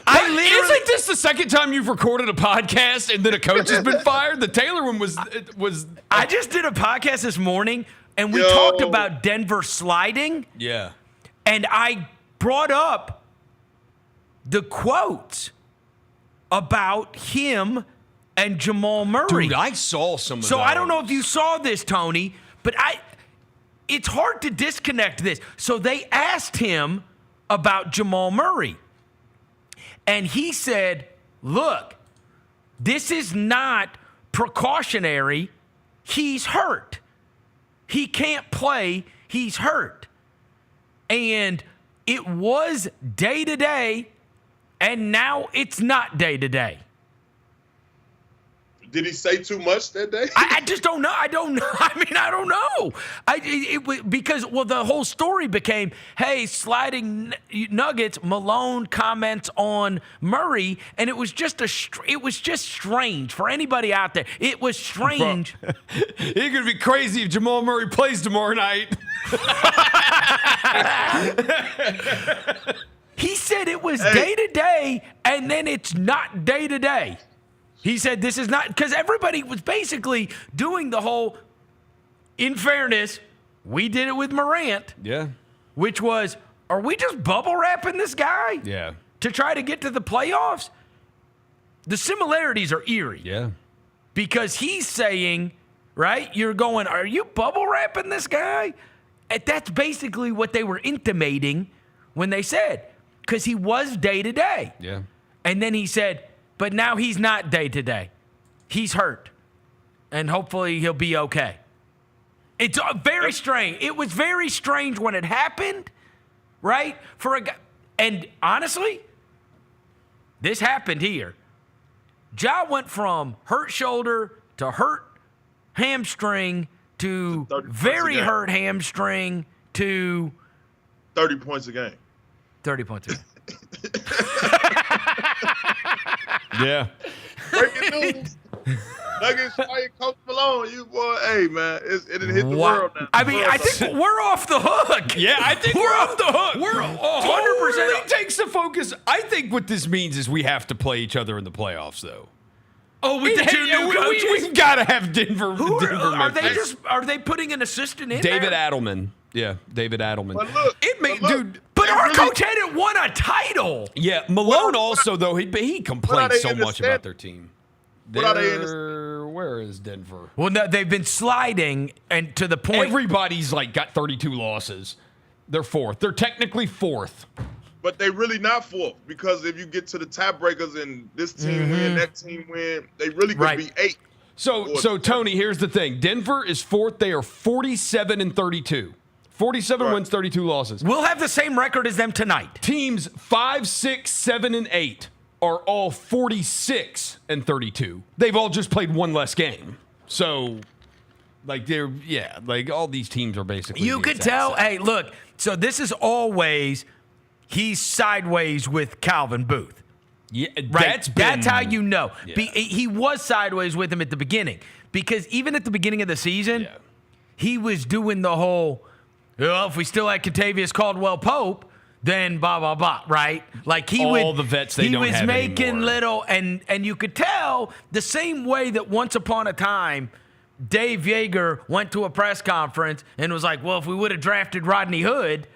Isn't this the second time you've recorded a podcast and then a coach has been fired? The Taylor one was. I just did a podcast this morning and we talked about Denver sliding. Yeah. And I brought up the quotes about him and Jamal Murray. Dude, I saw some of those. So I don't know if you saw this, Tony, but it's hard to disconnect this. So they asked him about Jamal Murray. And he said, look, this is not precautionary. He's hurt. He can't play. He's hurt. And it was day-to-day, and now it's not day-to-day. Did he say too much that day? I just don't know. I don't know. I mean, I don't know. Because the whole story became, hey, sliding Nuggets. Malone comments on Murray, and it was just strange for anybody out there. It was strange. It's gonna be crazy if Jamal Murray plays tomorrow night. He said it was day to day, and then it's not day to day. He said this is not, because everybody was basically doing the whole, in fairness, we did it with Morant. Yeah. Which was, are we just bubble wrapping this guy? Yeah. To try to get to the playoffs? The similarities are eerie. Yeah. Because he's saying, right, you're going, are you bubble wrapping this guy? And that's basically what they were intimating when they said, because he was day to day. Yeah. And then he said, but now he's not day to day. He's hurt. And hopefully he'll be okay. It's very strange. It was very strange when it happened, right? For a guy. And honestly, this happened here. Ja went from hurt shoulder to hurt hamstring to very hurt hamstring to 30 points a game. 30 points a game. Yeah. Breaking news. Nuggets fired Coach Malone. You boy, hey man, it hit the world now. I mean, I think we're off the hook. Yeah, I think we're off the hook. We're 100% totally takes the focus. I think what this means is we have to play each other in the playoffs, though. Oh, with the two new coaches? We've got to have Denver. Are they putting an assistant in David there? Adelman. Yeah, David Adelman. But look, dude. But our coach hadn't won a title. Yeah, Malone also, though, he complains so much about their team. Where is Denver? Well, no, they've been sliding, and to the point. Everybody's got 32 losses. They're fourth. They're technically fourth. But they really not fourth, because if you get to the tiebreakers and this team win, that team win, they really could be 8. So Tony, here's the thing. Denver is fourth. They are 47-32. 47 wins, 32 losses. We'll have the same record as them tonight. Teams 5, 6, 7, and 8 are all 46-32. They've all just played one less game. So, all these teams are basically. You could tell. Hey, look. So this is always he's sideways with Calvin Booth. Yeah, right. That's how you know. Yeah. He was sideways with him at the beginning, because even at the beginning of the season, he was doing the whole. Well, if we still had Kentavious Caldwell-Pope, then blah blah blah, right? Like he the vets they don't have He was making anymore. little, and you could tell the same way that once upon a time, Dave Yeager went to a press conference and was like, "Well, if we would have drafted Rodney Hood,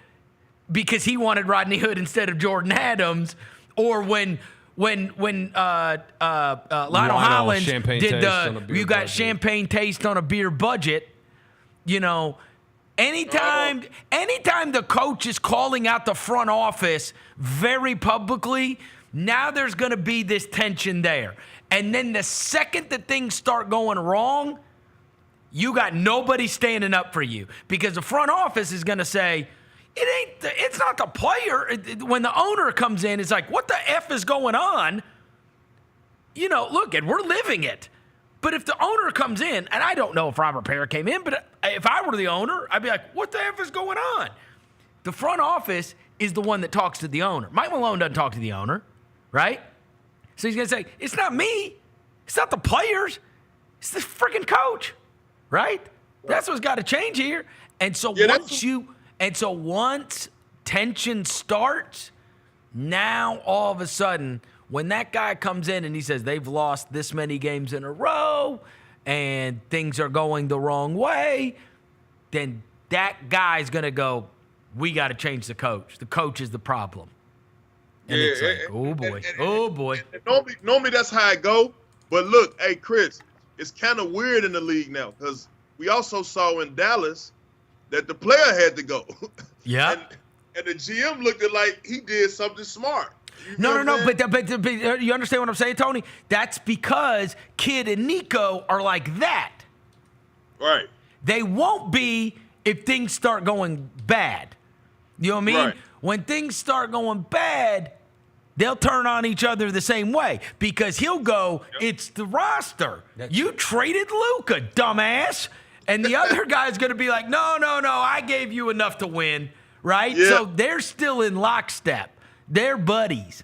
because he wanted Rodney Hood instead of Jordan Adams," or when Lionel Hollins did you got champagne taste on a beer budget, you know. Anytime the coach is calling out the front office very publicly, now there's going to be this tension there. And then the second that things start going wrong, you got nobody standing up for you, because the front office is going to say, it's not the player. When the owner comes in, it's like, what the F is going on? You know, look, and we're living it. But if the owner comes in, and I don't know if Robert Parra came in, but if I were the owner, I'd be like, what the F is going on? The front office is the one that talks to the owner. Mike Malone doesn't talk to the owner, right? So he's going to say, it's not me. It's not the players. It's the freaking coach, right? That's what's got to change here. And so once tension starts, now all of a sudden, when that guy comes in and he says they've lost this many games in a row and things are going the wrong way, then that guy's going to go, we got to change the coach. The coach is the problem. And it's like, oh, boy. Normally that's how it go. But look, hey, Chris, it's kind of weird in the league now, because we also saw in Dallas that the player had to go. Yeah. And the GM looked at like he did something smart. No. But you understand what I'm saying, Tony? That's because Kid and Nico are like that. Right. They won't be if things start going bad. You know what I mean? Right. When things start going bad, they'll turn on each other the same way because he'll go, it's the roster. You traded Luka, dumbass. And the other guy's going to be like, no, I gave you enough to win, right? Yeah. So they're still in lockstep. They're buddies.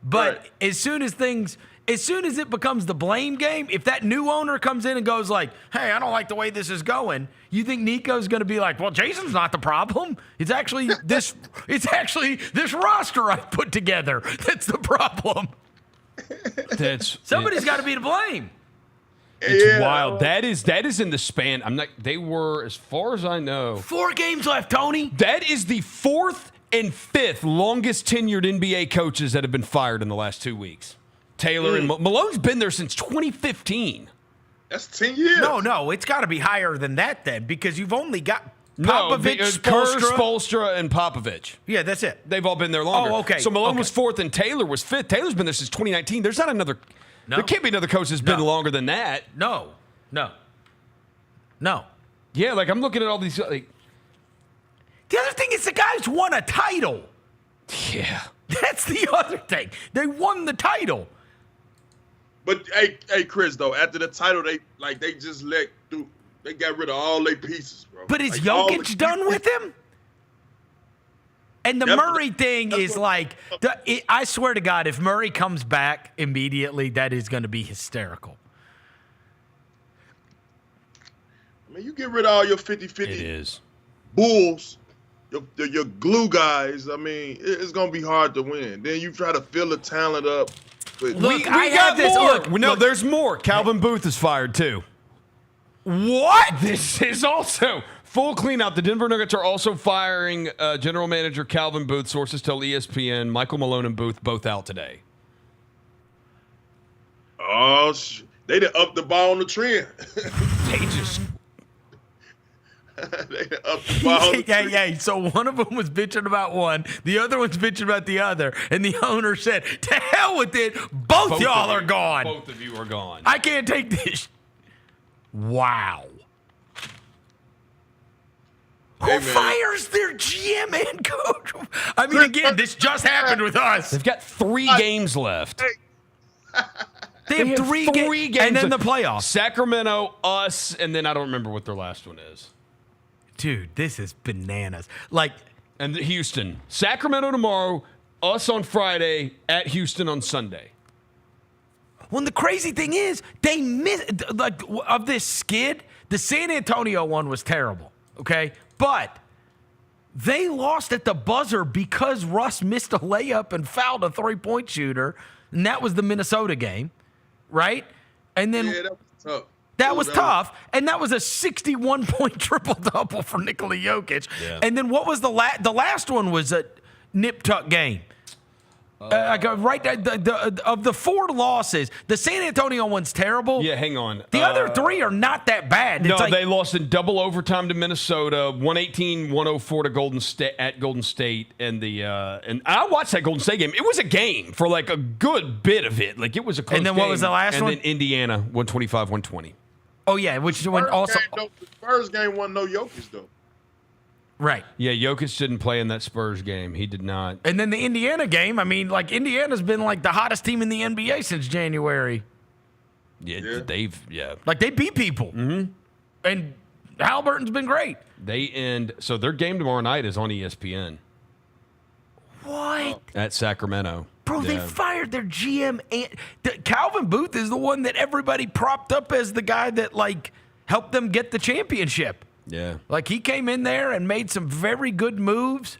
But as soon as it becomes the blame game, if that new owner comes in and goes like, hey, I don't like the way this is going, you think Nico's going to be like, well, Jason's not the problem. It's actually this roster I put together that's the problem. Somebody's got to be to blame. It's wild. That is in the span. They were, as far as I know, 4 games left, Tony. That is the 4th and 5th longest tenured NBA coaches that have been fired in the last 2 weeks. Taylor and Malone's been there since 2015. That's 10 years. No, it's got to be higher than that then because you've only got Popovich, Kerr, Spoelstra, and Popovich. Yeah, that's it. They've all been there longer. Oh, okay. So Malone was 4th and Taylor was 5th. Taylor's been there since 2019. There's not another. No. There can't be another coach that's been longer than that. No. Yeah, like I'm looking at all these. Like, the other thing is the guys won a title. Yeah. That's the other thing. They won the title. But hey, Chris, though, after the title, they just they got rid of all their pieces, bro. But is Jokic done with him? And the Murray thing is like, I swear to God, if Murray comes back immediately, that is going to be hysterical. I mean, you get rid of all your 50-50 it is. Bulls, your glue guys. I mean, it's going to be hard to win. Then you try to fill the talent up. We got more. No, there's more. Calvin Booth is fired, too. What? This is also full clean-out. The Denver Nuggets are also firing general manager Calvin Booth. Sources tell ESPN. Michael Malone and Booth both out today. Oh, they done upped the ball on the trend. They just... They done upped the ball on the trend. Yeah. So one of them was bitching about one. The other one's bitching about the other. And the owner said, to hell with it. Both y'all are gone. Both of you are gone. I can't take this. Wow. Who fires their GM and coach? I mean, again, this just happened with us. They've got 3 games left. They have three games. And then the playoffs. Sacramento, us, and then I don't remember what their last one is. Dude, this is bananas. And Houston. Sacramento tomorrow, us on Friday, at Houston on Sunday. Well, the crazy thing is, they missed, of this skid, the San Antonio one was terrible, okay? But they lost at the buzzer because Russ missed a layup and fouled a 3-point shooter, and that was the Minnesota game, right? And then Yeah, that was tough. that was tough, and that was a 61-point triple-double for Nikola Jokic. Yeah. And then what was the last one was a nip-tuck game. Of the 4 losses, the San Antonio one's terrible. Yeah, hang on. The other 3 are not that bad. No, they lost in double overtime to Minnesota, 118-104 to Golden State at Golden State, and I watched that Golden State game. It was a game for like a good bit of it. Like it was a close game. And then what was the last one? And then Indiana, 125-120. Oh yeah, which one also? The Spurs game wasn't no Jokic though. Right. Yeah, Jokic didn't play in that Spurs game. He did not. And then the Indiana game, I mean, like, Indiana's been, like, the hottest team in the NBA since January. Yeah. Like, they beat people. Mm-hmm. And Halliburton's been great. So their game tomorrow night is on ESPN. What? At Sacramento. Bro, they fired their GM. And Calvin Booth is the one that everybody propped up as the guy that, like, helped them get the championship. Yeah. Like, he came in there and made some very good moves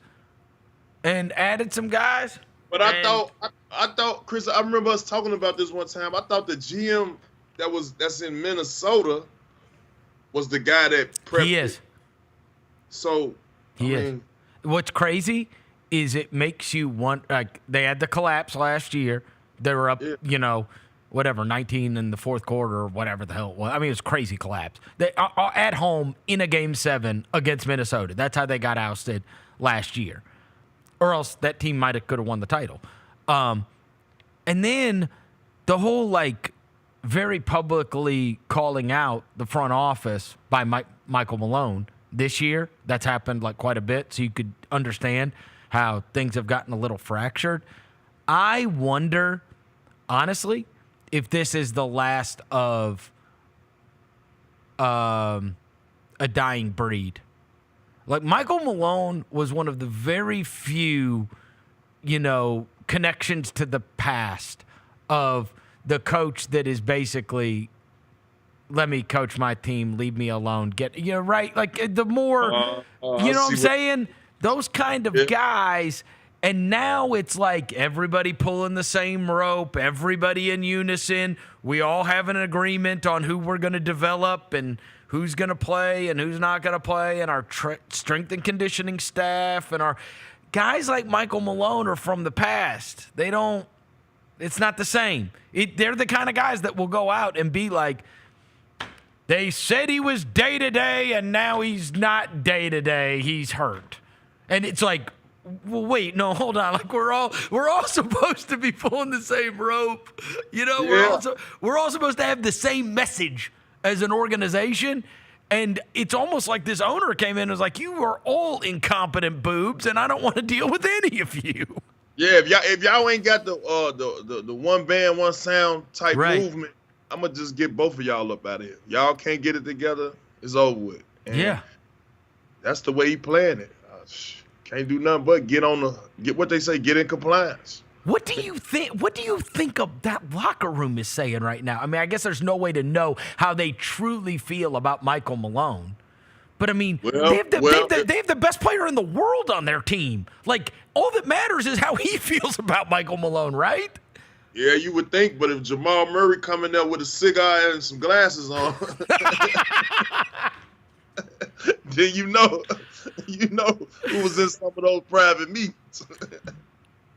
and added some guys. But I thought, Chris, I remember us talking about this one time. I thought the GM that's in Minnesota was the guy that prepped He is. it. So, He is. What's crazy is it makes you want, like, they had the collapse last year. They were up, 19 in the fourth quarter or whatever the hell it was. I mean, it was a crazy collapse. They are at home in a Game 7 against Minnesota. That's how they got ousted last year. Or else that team could have won the title. And then the whole, like, very publicly calling out the front office by Michael Malone this year, that's happened, like, quite a bit, so you could understand how things have gotten a little fractured. I wonder, honestly, if this is the last of a dying breed. Like, Michael Malone was one of the very few, connections to the past of the coach that is basically, let me coach my team, leave me alone. Right? Like, the more, you know what I'm saying? Those kind of guys. And now it's like everybody pulling the same rope, everybody in unison. We all have an agreement on who we're going to develop and who's going to play and who's not going to play, and our strength and conditioning staff and our guys like Michael Malone are from the past. It's not the same. They're the kind of guys that will go out and be like, they said he was day-to-day, and now he's not day-to-day. He's hurt. And it's like, well, wait, no, hold on. Like, we're all supposed to be pulling the same rope. We're all supposed to have the same message as an organization. And it's almost like this owner came in and was like, you are all incompetent boobs, and I don't want to deal with any of you. Yeah, if y'all ain't got the one band, one sound type movement, I'm gonna just get both of y'all up out of here. Y'all can't get it together, it's over with. And that's the way he playing it. Can't do nothing but get what they say, get in compliance. What do you think of that locker room is saying right now? I mean, I guess there's no way to know how they truly feel about Michael Malone. But, I mean, they have the best player in the world on their team. Like, all that matters is how he feels about Michael Malone, right? Yeah, you would think, but if Jamal Murray coming there with a cigar and some glasses on, then you know who was in some of those private meetings.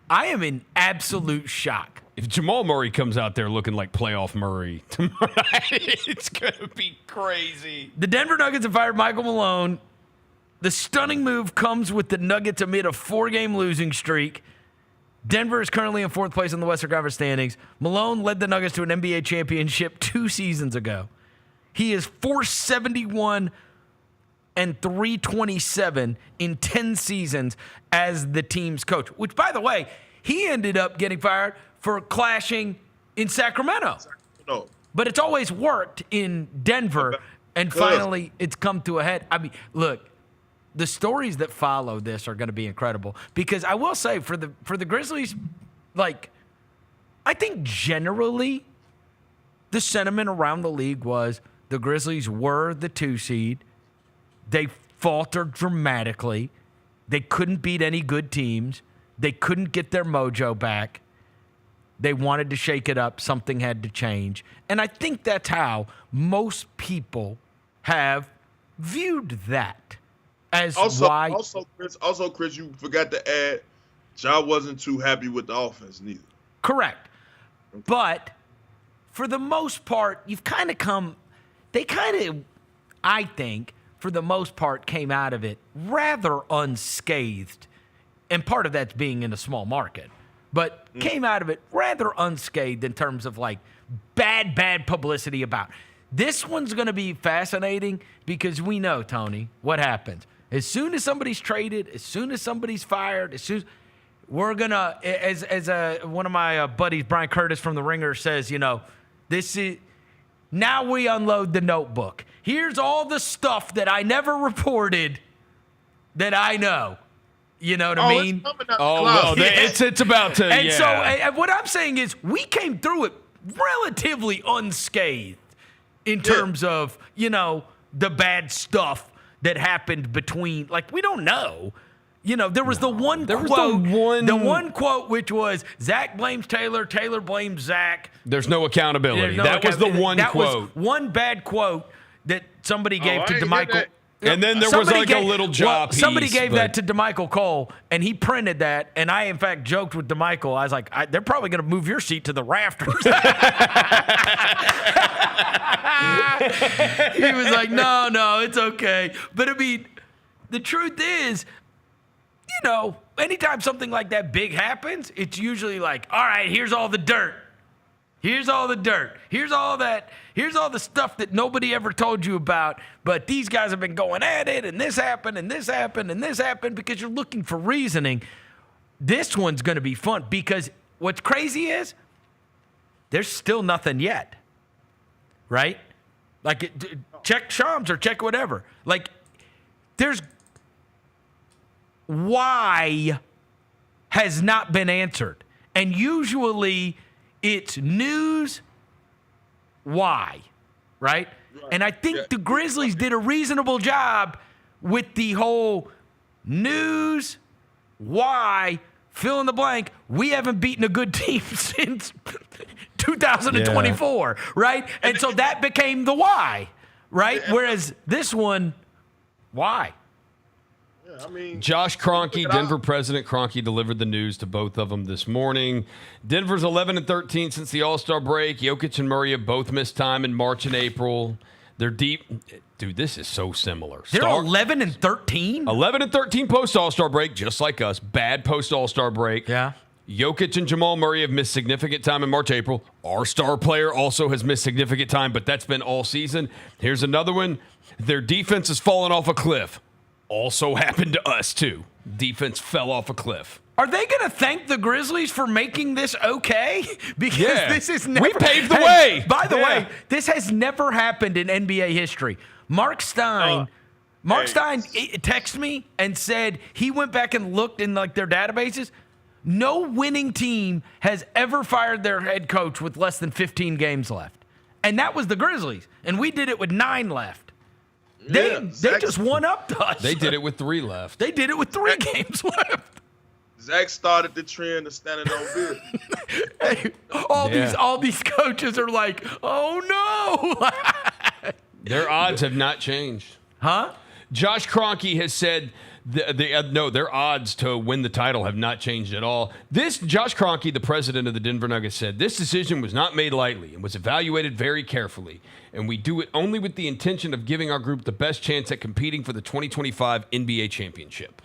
I am in absolute shock. If Jamal Murray comes out there looking like playoff Murray tomorrow night, it's going to be crazy. The Denver Nuggets have fired Michael Malone. The stunning move comes with the Nuggets amid a 4-game losing streak. Denver is currently in 4th place in the Western Conference standings. Malone led the Nuggets to an NBA championship 2 seasons ago. He is 471 and 327 in 10 seasons as the team's coach, which, by the way, he ended up getting fired for clashing in Sacramento. But it's always worked in Denver, and finally it's come to a head. I mean, look, the stories that follow this are going to be incredible, because I will say for the Grizzlies, like, I think generally the sentiment around the league was the Grizzlies were the 2 seed. They faltered dramatically. They couldn't beat any good teams. They couldn't get their mojo back. They wanted to shake it up. Something had to change. And I think that's how most people have viewed that. Also, Chris, you forgot to add, Ja wasn't too happy with the offense neither. Correct. But for the most part, I think, for the most part, came out of it rather unscathed. And part of that's being in a small market. But came out of it rather unscathed in terms of, like, bad publicity about. This one's going to be fascinating because we know, Tony, what happens. As soon as somebody's traded, as soon as somebody's fired, we're going to, as one of my buddies, Brian Curtis from The Ringer, says, this is, now we unload the notebook. Here's all the stuff that I never reported that I know. You know what I mean? It's about to. And so what I'm saying is we came through it relatively unscathed in terms of, the bad stuff that happened between, like, we don't know. There was the one quote which was Zach blames Taylor, Taylor blames Zach. There's no accountability. That was the one quote. Was one bad quote that somebody gave to DeMichael. And then there was like a little job piece. Somebody gave that to DeMichael Cole, and he printed that. And I, in fact, joked with DeMichael. I was like, they're probably going to move your seat to the rafters. He was like, no, it's okay. But, I mean, the truth is, anytime something like that big happens, it's usually like, all right, here's all the dirt. Here's all the dirt. Here's all that. Here's all the stuff that nobody ever told you about. But these guys have been going at it, and this happened, and this happened, and this happened, because you're looking for reasoning. This one's going to be fun because what's crazy is there's still nothing yet, right? Like, check Shams or check whatever. Like, there's why has not been answered. And usually it's news, why, right? And I think the Grizzlies did a reasonable job with the whole news, why, fill in the blank. We haven't beaten a good team since 2024, right? And so that became the why, right? Whereas this one, why? I mean, Josh Kroenke, Denver president Kroenke, delivered the news to both of them this morning. Denver's 11-13 since the All-Star break. Jokic and Murray have both missed time in March and April. They're deep. Dude, this is so similar. They're 11-13? 11-13 post-All-Star break, just like us. Bad post-All-Star break. Yeah. Jokic and Jamal Murray have missed significant time in March, April. Our star player also has missed significant time, but that's been all season. Here's another one. Their defense has fallen off a cliff. Also happened to us, too. Defense fell off a cliff. Are they going to thank the Grizzlies for making this okay? Because this is never... We paved the way. By the way, this has never happened in NBA history. Mark Stein texted me and said he went back and looked in like their databases. No winning team has ever fired their head coach with less than 15 games left. And that was the Grizzlies. And we did it with 9 left. They just one-upped us. They did it with 3 left. They did it with 3 games left. Zach started the trend of standing on business. Hey, all these coaches are like, oh no. Their odds have not changed. Huh? Josh Kroenke has said their odds to win the title have not changed at all. Josh Kroenke, the president of the Denver Nuggets, said this decision was not made lightly and was evaluated very carefully, and we do it only with the intention of giving our group the best chance at competing for the 2025 NBA championship.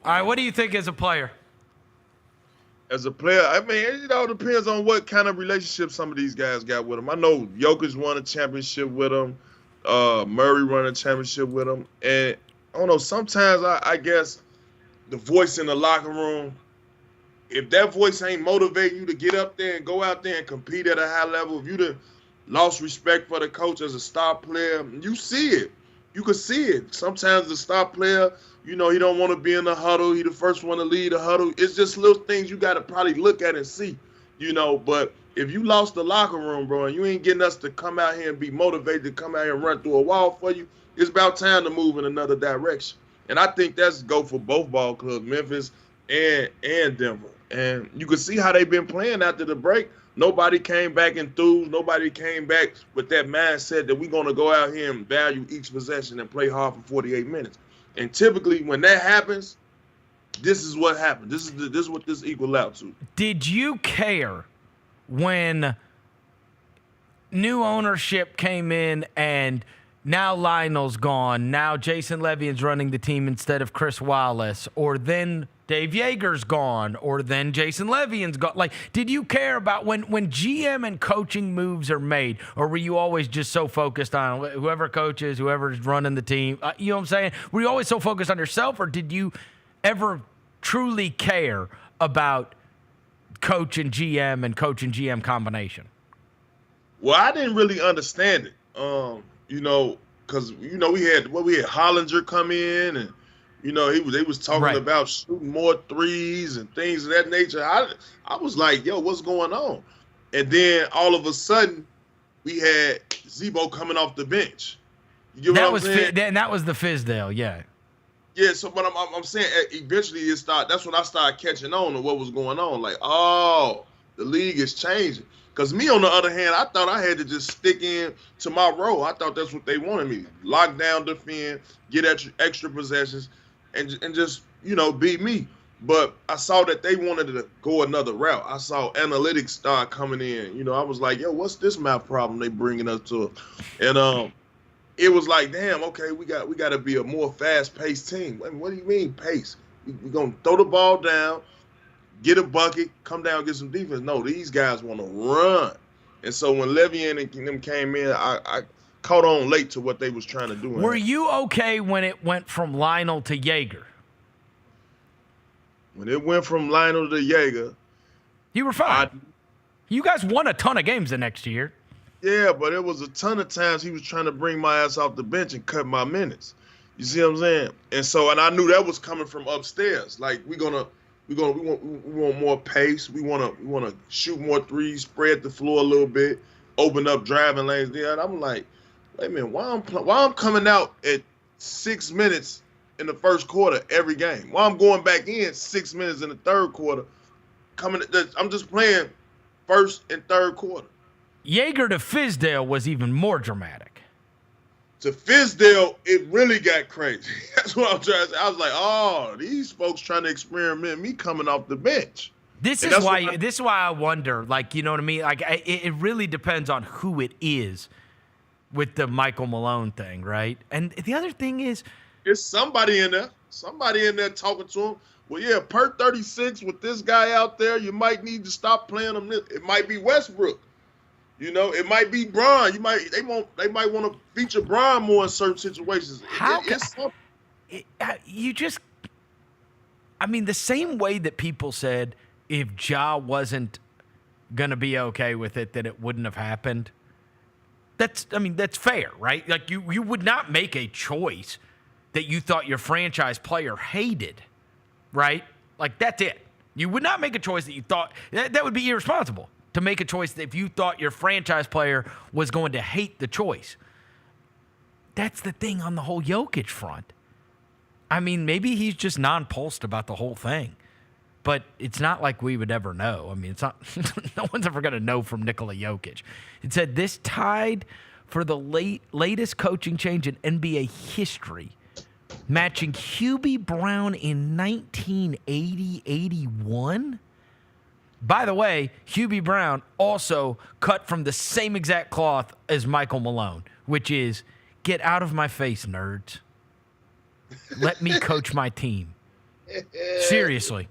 All right, what do you think as a player? As a player, I mean, it all depends on what kind of relationship some of these guys got with them. I know Jokic won a championship with them. Murray won a championship with them. And I don't know, sometimes I guess the voice in the locker room, if that voice ain't motivating you to get up there and go out there and compete at a high level, if you done lost respect for the coach as a star player, you see it. You can see it. Sometimes the star player, he don't want to be in the huddle. He the first one to lead the huddle. It's just little things you got to probably look at and see, But if you lost the locker room, bro, and you ain't getting us to come out here and be motivated to come out here and run through a wall for you, it's about time to move in another direction. And I think that's go for both ball clubs, Memphis and Denver. And you can see how they've been playing after the break. Nobody came back enthused. Nobody came back with that mindset that we're going to go out here and value each possession and play hard for 48 minutes. And typically when that happens, this is what happens. This is what this equal out to. Did you care when new ownership came in and now Lionel's gone, now Jason Levian's running the team instead of Chris Wallace, or then Dave Yeager's gone, or then Jason Levian's gone? Like, did you care about when GM and coaching moves are made, or were you always just so focused on whoever coaches, whoever's running the team? You know what I'm saying? Were you always so focused on yourself, or did you ever truly care about coach and GM and coach and GM combination? Well, I didn't really understand it. Because we had Hollinger come in, and they was talking about shooting more threes and things of that nature. I was like, yo, what's going on? And then all of a sudden, we had Zebo coming off the bench. You get what I'm saying? That was the Fizdale, yeah. Yeah, so but I'm saying eventually that's when I started catching on to what was going on. Like, oh, the league is changing. Because me, on the other hand, I thought I had to just stick in to my role. I thought that's what they wanted me. Lock down, defend, get extra possessions, and just, beat me. But I saw that they wanted to go another route. I saw analytics start coming in. I was like, yo, what's this math problem they bringing us to? And it was like, damn, okay, we got to be a more fast-paced team. I mean, what do you mean pace? We're going to throw the ball down, get a bucket, come down, get some defense. No, these guys want to run. And so when Levian and them came in, I caught on late to what they was trying to do. Were you okay when it went from Lionel to Yeager? When it went from Lionel to Yeager, You were fine. You guys won a ton of games the next year. Yeah, but it was a ton of times he was trying to bring my ass off the bench and cut my minutes. You see what I'm saying? And I knew that was coming from upstairs. Like we want more pace. We want to shoot more threes, spread the floor a little bit, open up driving lanes. Yeah, and I'm like, wait a minute, why I'm coming out at 6 minutes in the first quarter every game? Why I'm going back in 6 minutes in the third quarter? I'm just playing first and third quarter. Jaeger to Fizdale was even more dramatic. To Fizdale, it really got crazy. That's what I'm trying to say. I was like, oh, these folks trying to experiment me coming off the bench. This is why I wonder, like, you know what I mean? Like, it really depends on who it is with the Michael Malone thing, right? And the other thing is, there's somebody in there talking to him. Well, yeah, per 36 with this guy out there, you might need to stop playing him. It might be Westbrook. You know, it might be Bron. They might want to feature Bron more in certain situations. The same way that people said if Ja wasn't gonna be okay with it, that it wouldn't have happened. That's fair, right? Like you would not make a choice that you thought your franchise player hated, right? Like that's it. You would not make a choice that you thought that would be irresponsible. To make a choice that if you thought your franchise player was going to hate the choice. That's the thing on the whole Jokic front. I mean, maybe he's just nonplussed about the whole thing. But it's not like we would ever know. I mean, it's not. No one's ever going to know from Nikola Jokic. It said this tied for the latest coaching change in NBA history, matching Hubie Brown in 1980-81. By the way, Hubie Brown also cut from the same exact cloth as Michael Malone, which is, get out of my face, nerds. Let me coach my team. Seriously.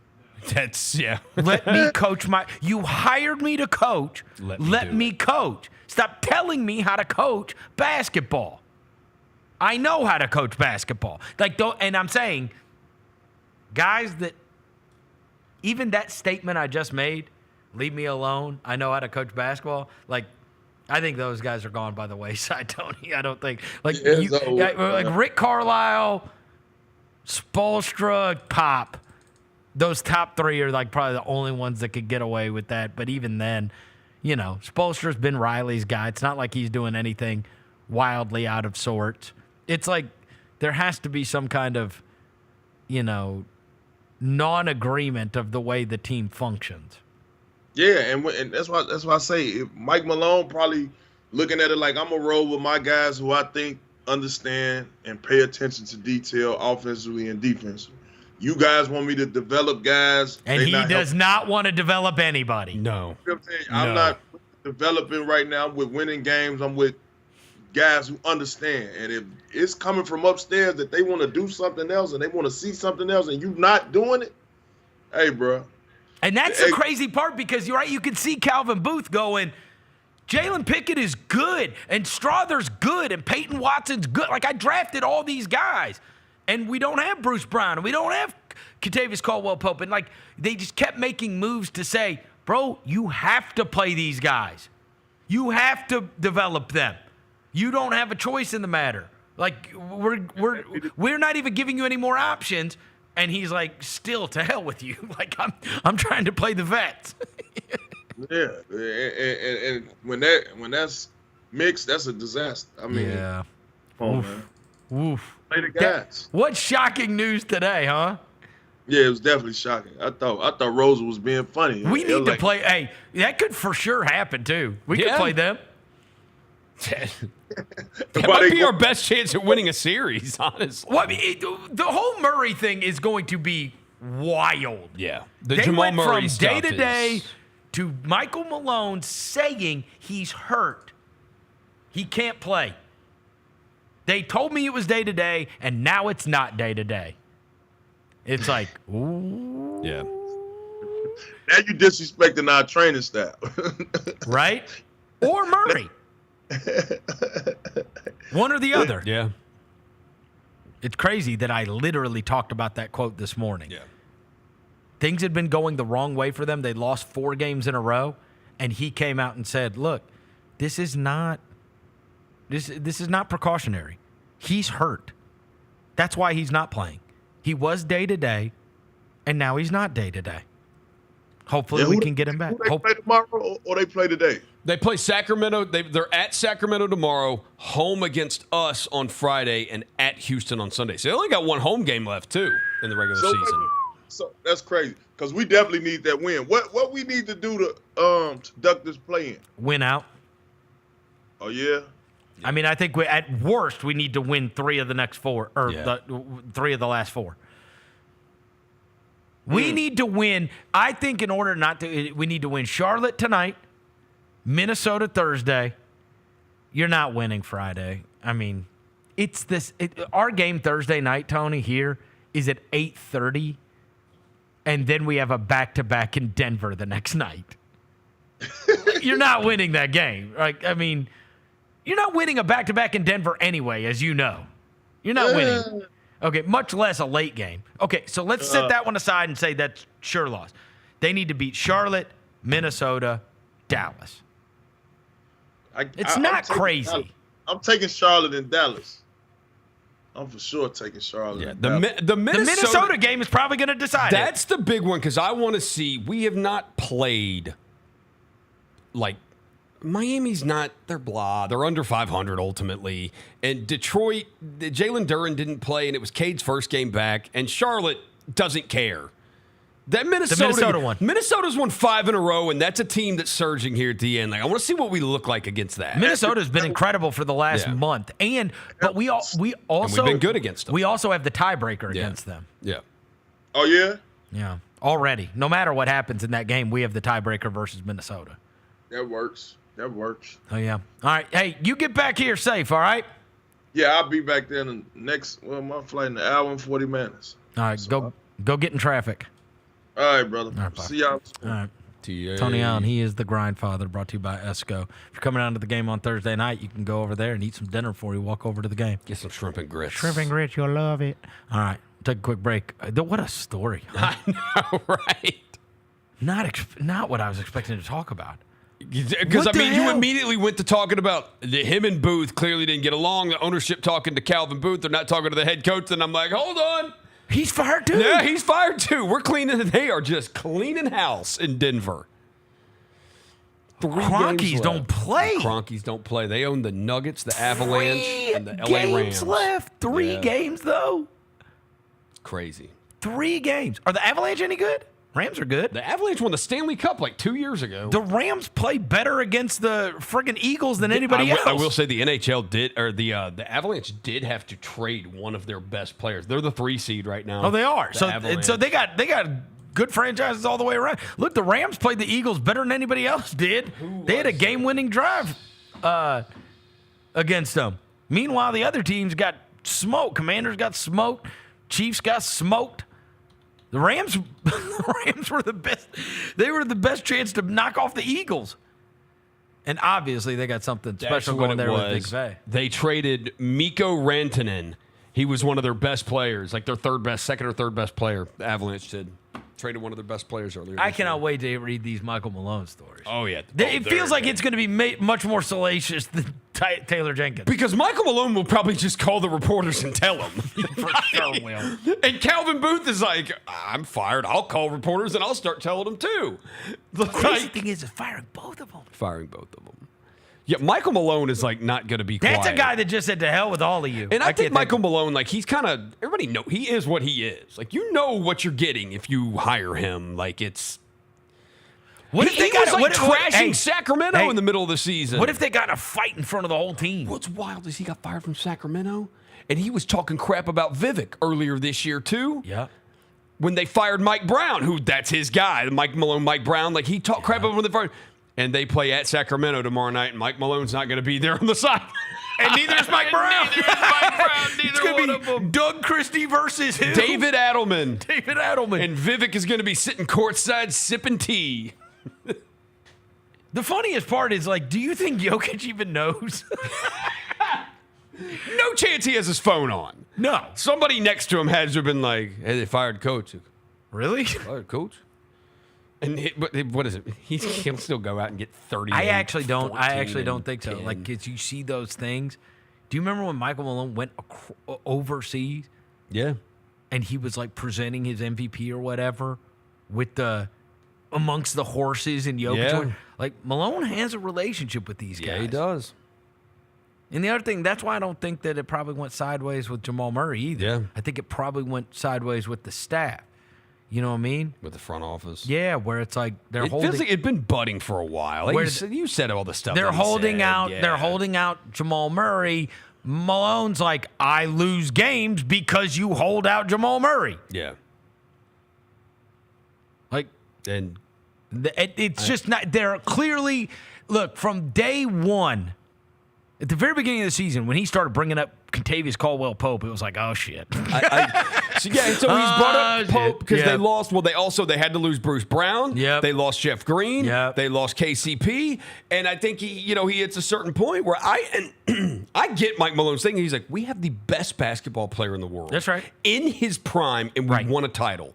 Let me coach you hired me to coach. Let me coach. Stop telling me how to coach basketball. I know how to coach basketball. And I'm saying, guys that, even that statement I just made, leave me alone, I know how to coach basketball, like, I think those guys are gone by the wayside, Tony. I don't think. Like Rick Carlisle, Spoelstra, Pop, those top three are like probably the only ones that could get away with that. But even then, you know, Spoelstra's been Riley's guy. It's not like he's doing anything wildly out of sorts. It's like there has to be some kind of, you know, non-agreement of the way the team functions. Yeah, and that's why I say if Mike Malone probably looking at it like I'm gonna roll with my guys who I think understand and pay attention to detail offensively and defensively. You guys want me to develop guys, and he does not want to develop anybody. No, you know what I'm saying? I'm not developing right now with winning games. I'm with guys who understand, and if it's coming from upstairs that they want to do something else and they want to see something else and you not doing it, hey, bro. And that's the crazy part, because you're right. You can see Calvin Booth going, Jalen Pickett is good, and Strother's good, and Peyton Watson's good. Like, I drafted all these guys, and we don't have Bruce Brown, and we don't have Kentavious Caldwell-Pope, and like they just kept making moves to say, bro, you have to play these guys. You have to develop them. You don't have a choice in the matter. Like, we're not even giving you any more options. And he's like, still, to hell with you. Like, I'm trying to play the vets. Yeah, and when that's mixed, that's a disaster. I mean, yeah. Man. Woof. Play the guys. What shocking news today, huh? Yeah, it was definitely shocking. I thought Rosa was being funny. We need to play. Hey, that could for sure happen too. We could play them. That might be our best chance at winning a series, honestly. Well, I mean, the whole Murray thing is going to be wild. Yeah. They Jamal went Murray from day to day to Michael Malone saying he's hurt. He can't play. They told me it was day to day, and now it's not day to day. It's like, ooh. Yeah. Now you disrespecting our training staff. Right? Or Murray. One or the other. Yeah. It's crazy that I literally talked about that quote this morning. Yeah. Things had been going the wrong way for them. They lost 4 games in a row, and he came out and said, "Look, this is not precautionary. He's hurt. That's why he's not playing. He was day-to-day, and now he's not day-to-day. Hopefully we can get him back." They play tomorrow or they play today? They play Sacramento. They're at Sacramento tomorrow, home against us on Friday, and at Houston on Sunday. So they only got one home game left, too, in the regular season. So that's crazy because we definitely need that win. What we need to do to duck this play in? Win out. Oh, yeah? I mean, I think at worst we need to win 3 of the next 4, or 3 of the last 4. We need to win. I think in order not to, we need to win Charlotte tonight, Minnesota Thursday. You're not winning Friday. I mean, it's this. Our game Thursday night, Tony, here is at 8:30, and then we have a back-to-back in Denver the next night. You're not winning that game. Like, I mean, you're not winning a back-to-back in Denver anyway, as you know. You're not winning. Okay, much less a late game. Okay, so let's set that one aside and say that's sure loss. They need to beat Charlotte, Minnesota, Dallas. It's not crazy. I'm taking Charlotte and Dallas. I'm for sure taking Charlotte. Yeah, and the Minnesota game is probably going to decide That's the big one because I want to see. We have not played like Miami's not. They're blah. They're under 500 ultimately. And Detroit, Jalen Duren didn't play, and it was Cade's first game back. And Charlotte doesn't care. That Minnesota one. Minnesota's won 5 in a row, and that's a team that's surging here at the end. Like I want to see what we look like against that. Minnesota's been incredible for the last month, but we also and we've been good against them. We also have the tiebreaker against them. Yeah. Oh yeah. Yeah. Already, no matter what happens in that game, we have the tiebreaker versus Minnesota. That works. That works. Oh yeah. All right. Hey, you get back here safe. All right. Yeah, I'll be back there in the next. Well, my flight in an hour and 40 minutes. All right. So go get in traffic. All right, brother. All right, see y'all. All right. Tony Allen, he is the Grind Father, brought to you by ESCO. If you're coming down to the game on Thursday night, you can go over there and eat some dinner before you walk over to the game. Get some shrimp and grits. Shrimp and grits, you'll love it. All right. Take a quick break. What a story. Huh? I know, right? Not what I was expecting to talk about. Because, I mean, you immediately went to talking about him and Booth clearly didn't get along. The ownership talking to Calvin Booth. They're not talking to the head coach. And I'm like, hold on. He's fired too. Yeah, he's fired too. We're cleaning. They are just cleaning house in Denver. Cronkies don't play. Cronkies don't play. They own the Nuggets, the Avalanche, and the LA Rams. 3 games left. 3 games, though. Crazy. 3 games. Are the Avalanche any good? Rams are good. The Avalanche won the Stanley Cup like 2 years ago. The Rams play better against the friggin' Eagles than anybody else. I will say the NHL did, or the Avalanche did have to trade one of their best players. They're the 3 seed right now. Oh, they are. So they got good franchises all the way around. Look, the Rams played the Eagles better than anybody else did. They had a game-winning drive against them. Meanwhile, the other teams got smoked. Commanders got smoked. Chiefs got smoked. The Rams were the best. They were the best chance to knock off the Eagles. And obviously, they got something special going there with Big Faye. They traded Mikko Rantanen. He was one of their best players, like their second or third best player. The Avalanche did. Traded one of their best players earlier. I cannot wait to read these Michael Malone stories. Oh, yeah. It feels like it's going to be much more salacious than Taylor Jenkins. Because Michael Malone will probably just call the reporters and tell them. For sure will. And Calvin Booth is like, I'm fired. I'll call reporters and I'll start telling them too. The crazy thing is firing both of them. Firing both of them. Yeah, Michael Malone is like not going to be quiet. That's a guy that just said to hell with all of you. And I think Michael Malone, like he's kind of, everybody know he is what he is. Like you know what you're getting if you hire him. Like it's. What if they got trashing Sacramento in the middle of the season? What if they got in a fight in front of the whole team? What's wild is he got fired from Sacramento, and he was talking crap about Vivek earlier this year too. Yeah. When they fired Mike Brown, who that's his guy, Mike Malone, Mike Brown, like he talked crap about when they fired. And they play at Sacramento tomorrow night, and Mike Malone's not going to be there on the side. And neither is Mike Brown. It's going to be Doug Christie versus who? David Adelman. David Adelman. And Vivek is going to be sitting courtside sipping tea. The funniest part is, like, do you think Jokic even knows? No chance he has his phone on. No. Somebody next to him has been like, hey, they fired coach. Really? Coach. And what is it? He'll still go out and get 30. I actually don't think so. 10. Like, cause you see those things. Do you remember when Michael Malone went overseas? Yeah. And he was like presenting his MVP or whatever with amongst the horses and Jokic. Yeah. Like, Malone has a relationship with these guys. Yeah, he does. And the other thing, that's why I don't think that it probably went sideways with Jamal Murray either. Yeah. I think it probably went sideways with the staff. You know what I mean? With the front office. Yeah, where it's like they're It holding. feels like it'd been budding for a while. Like you said all the stuff. They're that he holding said. out. Yeah. They're holding out Jamal Murray. Malone's like, I lose games because you hold out Jamal Murray. Yeah. Like, and it's just not. They're clearly look from day one. At the very beginning of the season, when he started bringing up Contavious Caldwell-Pope, it was like, oh, shit. So he's brought up Pope because they lost. Well, they had to lose Bruce Brown. Yep. They lost Jeff Green. Yep. They lost KCP. And I think he hits a certain point where I get Mike Malone's thing. He's like, we have the best basketball player in the world. That's right. In his prime, and we won a title.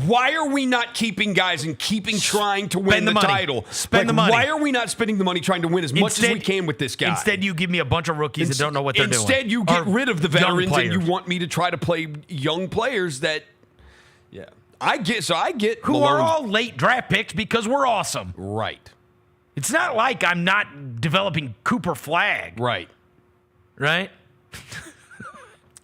Why are we not keeping guys and trying to win the title? Spend the money. Why are we not spending the money trying to win as much as we can with this guy? Instead, you give me a bunch of rookies that don't know what they're doing. Instead, you get rid of the veterans and you players. want me to try to play young players that, I get who Malone. are all late draft picks because we're awesome. Right. It's not like I'm not developing Cooper Flagg. Right. Right?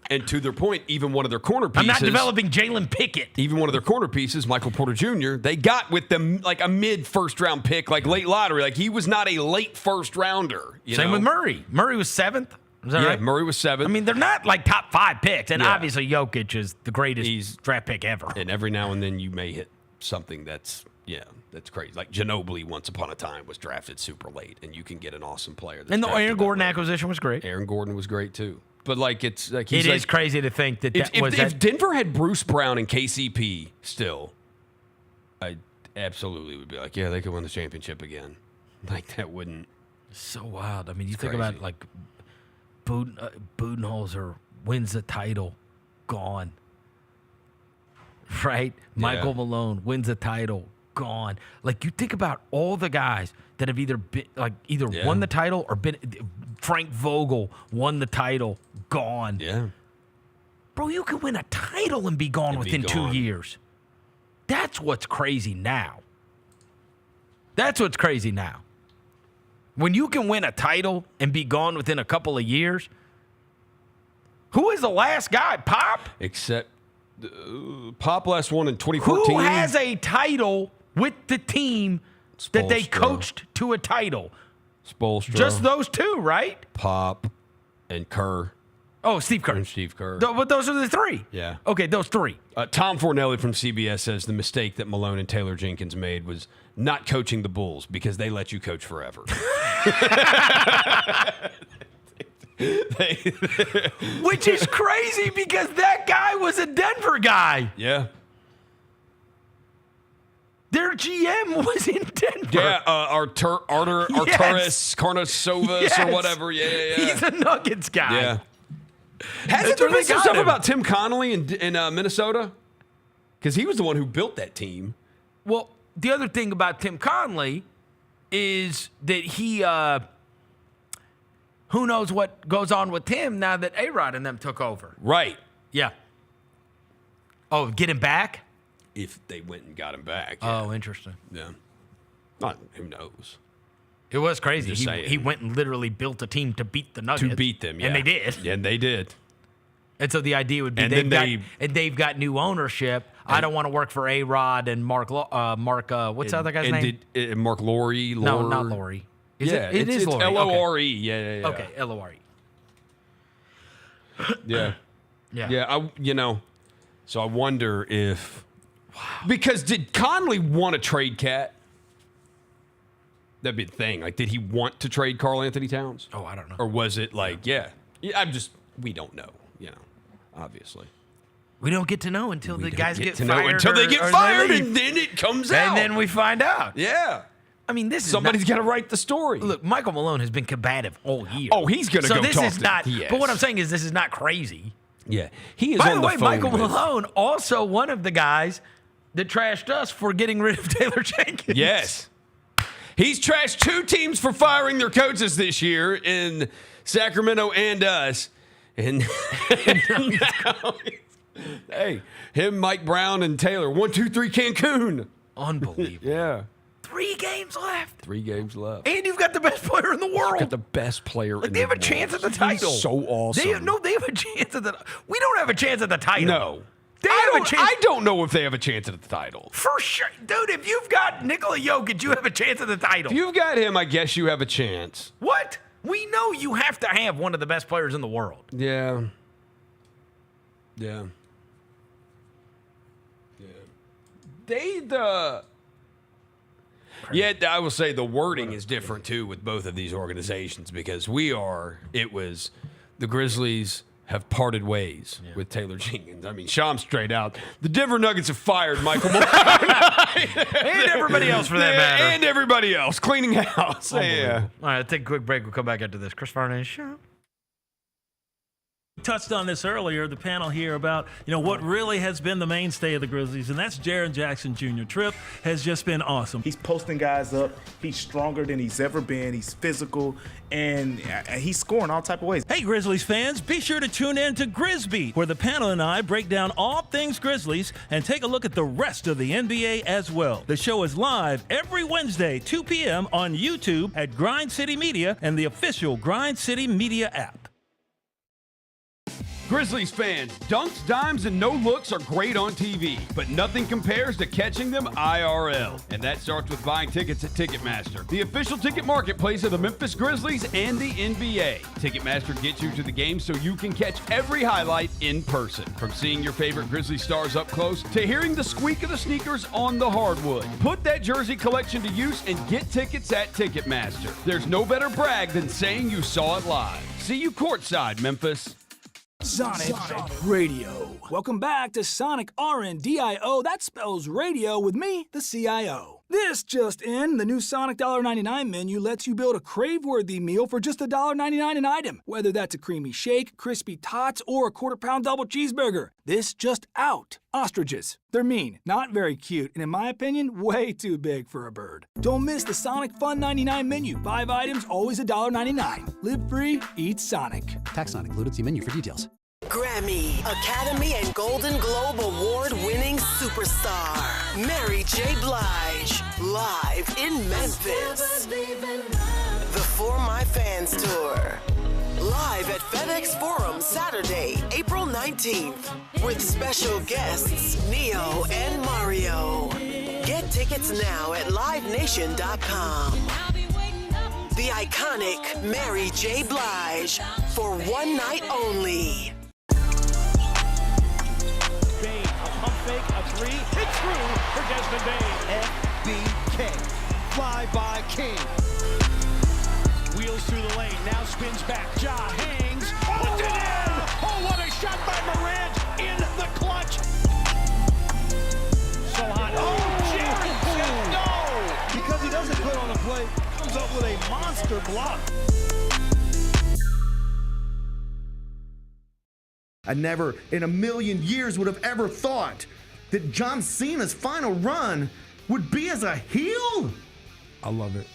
And to their point, even one of their corner pieces. I'm not developing Jalen Pickett. Even one of their corner pieces, Michael Porter Jr., they got with them like a mid-first round pick, like late lottery. Like he was not a late first rounder. Same with Murray. Murray was 7th. Is that right? Murray was 7th. I mean, they're not like top 5 picks. And obviously Jokic is the greatest draft pick ever. And every now and then you may hit something that's crazy. Like Ginobili once upon a time was drafted super late, and you can get an awesome player. And the Aaron Gordon acquisition was great. Aaron Gordon was great too. But like it's like it is crazy to think that if Denver had Bruce Brown and KCP still, I absolutely would be like, yeah, they could win the championship again. Like that wouldn't. So wild. I mean, you think about like Budenholzer wins the title, gone. Right? Michael Malone wins the title, gone. Like you think about all the guys that have either won the title or been. Frank Vogel won the title, gone. Yeah. Bro, you can win a title and be gone within 2 years. That's what's crazy now. When you can win a title and be gone within a couple of years, who is the last guy? Pop? Except Pop last one in 2014. Who has a title with the team that they coached to a title? Spoelstra. Just those two, right? Pop and Kerr. Oh, Steve Kerr. And Steve Kerr. But those are the 3. Yeah. Okay, those 3. Tom Fornelli from CBS says the mistake that Malone and Taylor Jenkins made was not coaching the Bulls because they let you coach forever. Which is crazy because that guy was a Denver guy. Yeah. Their GM was in Denver. Yeah, Arturas Karnasovas or whatever. Yeah. He's a Nuggets guy. Yeah. Hasn't there been some stuff about Tim Connolly in Minnesota? Because he was the one who built that team. Well, the other thing about Tim Connolly is that he, who knows what goes on with him now that A-Rod and them took over. Right. Yeah. Oh, get him back? If they went and got him back. Yeah. Oh, interesting. Yeah. Not, who knows? It was crazy. He went and literally built a team to beat the Nuggets. To beat them, yeah. And they did. Yeah, and they did. And so the idea would be they've got new ownership. I don't want to work for A-Rod and Mark what's the other guy's name? Mark Lowry. No, not Lowry. It is Lowry. Lore. Yeah. Okay, Lore. Yeah. Yeah. So I wonder if... Wow. Because did Conley want to trade Cat? That'd be the thing. Like, did he want to trade Karl Anthony Towns? Oh, I don't know. Or was it like, we don't know, obviously. We don't get to know until the guys get fired. Until they get fired, and then it comes out. And then we find out. Yeah. I mean, somebody's got to write the story. Look, Michael Malone has been combative all year. Oh, he's going to go talk this is not. yes. But what I'm saying is, this is not crazy. Yeah, he is By on the the way, phone Michael with- Malone, also one of the guys that trashed us for getting rid of Taylor Jenkins. Yes. He's trashed 2 teams for firing their coaches this year in Sacramento and us. And now, hey, him, Mike Brown, and Taylor. 1, 2, 3, Cancun. Unbelievable. Yeah. 3 games left. 3 games left. And you've got the best player in the world. Got the best player in They have the a chance at the world. title. He's so awesome. They have a chance at the. We don't have a chance at the title. No. They have a chance. I don't know if they have a chance at the title. For sure. Dude, if you've got Nikola Jokic, you have a chance at the title. If you've got him, I guess you have a chance. What? We know you have to have one of the best players in the world. Yeah. Yeah. Yeah, I will say the wording is different too with both of these organizations because the Grizzlies have parted ways with Taylor Jenkins. I mean, Sham straight out. The Denver Nuggets have fired Michael Malone. And everybody else for that matter. And everybody else. Cleaning house. Yeah. All right, take a quick break. We'll come back after this. Chris Vernon Show. Touched on this earlier, the panel here about, what really has been the mainstay of the Grizzlies, and that's Jaren Jackson Jr. Trip has just been awesome. He's posting guys up. He's stronger than he's ever been. He's physical, and he's scoring all type of ways. Hey, Grizzlies fans, be sure to tune in to Grizzbeat, where the panel and I break down all things Grizzlies and take a look at the rest of the NBA as well. The show is live every Wednesday, 2 p.m. on YouTube at Grind City Media and the official Grind City Media app. Grizzlies fans, dunks, dimes, and no-looks are great on TV, but nothing compares to catching them IRL. And that starts with buying tickets at Ticketmaster, the official ticket marketplace of the Memphis Grizzlies and the NBA. Ticketmaster gets you to the game so you can catch every highlight in person. From seeing your favorite Grizzlies stars up close to hearing the squeak of the sneakers on the hardwood. Put that jersey collection to use and get tickets at Ticketmaster. There's no better brag than saying you saw it live. See you courtside, Memphis. Sonic Radio. Welcome back to Sonic RNDIO. That spells radio with me, the CIO. This just in, the new Sonic $1.99 menu lets you build a crave-worthy meal for just $1.99 an item. Whether that's a creamy shake, crispy tots, or a quarter-pound double cheeseburger. This just out. Ostriches. They're mean, not very cute, and in my opinion, way too big for a bird. Don't miss the Sonic Fun 99 menu. 5 items, always $1.99. Live free, eat Sonic. Tax not included. See menu for details. Grammy, Academy, and Golden Globe Award-winning superstar Mary J. Blige, live in Memphis. The For My Fans Tour, live at FedEx Forum Saturday, April 19th, with special guests Neo and Mario. Get tickets now at livenation.com. The iconic Mary J. Blige for one night only. Bain, a pump fake, a 3, it's through for Desmond Bain. FBK, fly by King. Wheels through the lane, now spins back, Ja hangs, puts it in! Oh, what a shot by Morant in the clutch! So hot, oh, Jaren says no! Because he doesn't put on a play, comes up with a monster block. I never in a million years would have ever thought that John Cena's final run would be as a heel. I love it.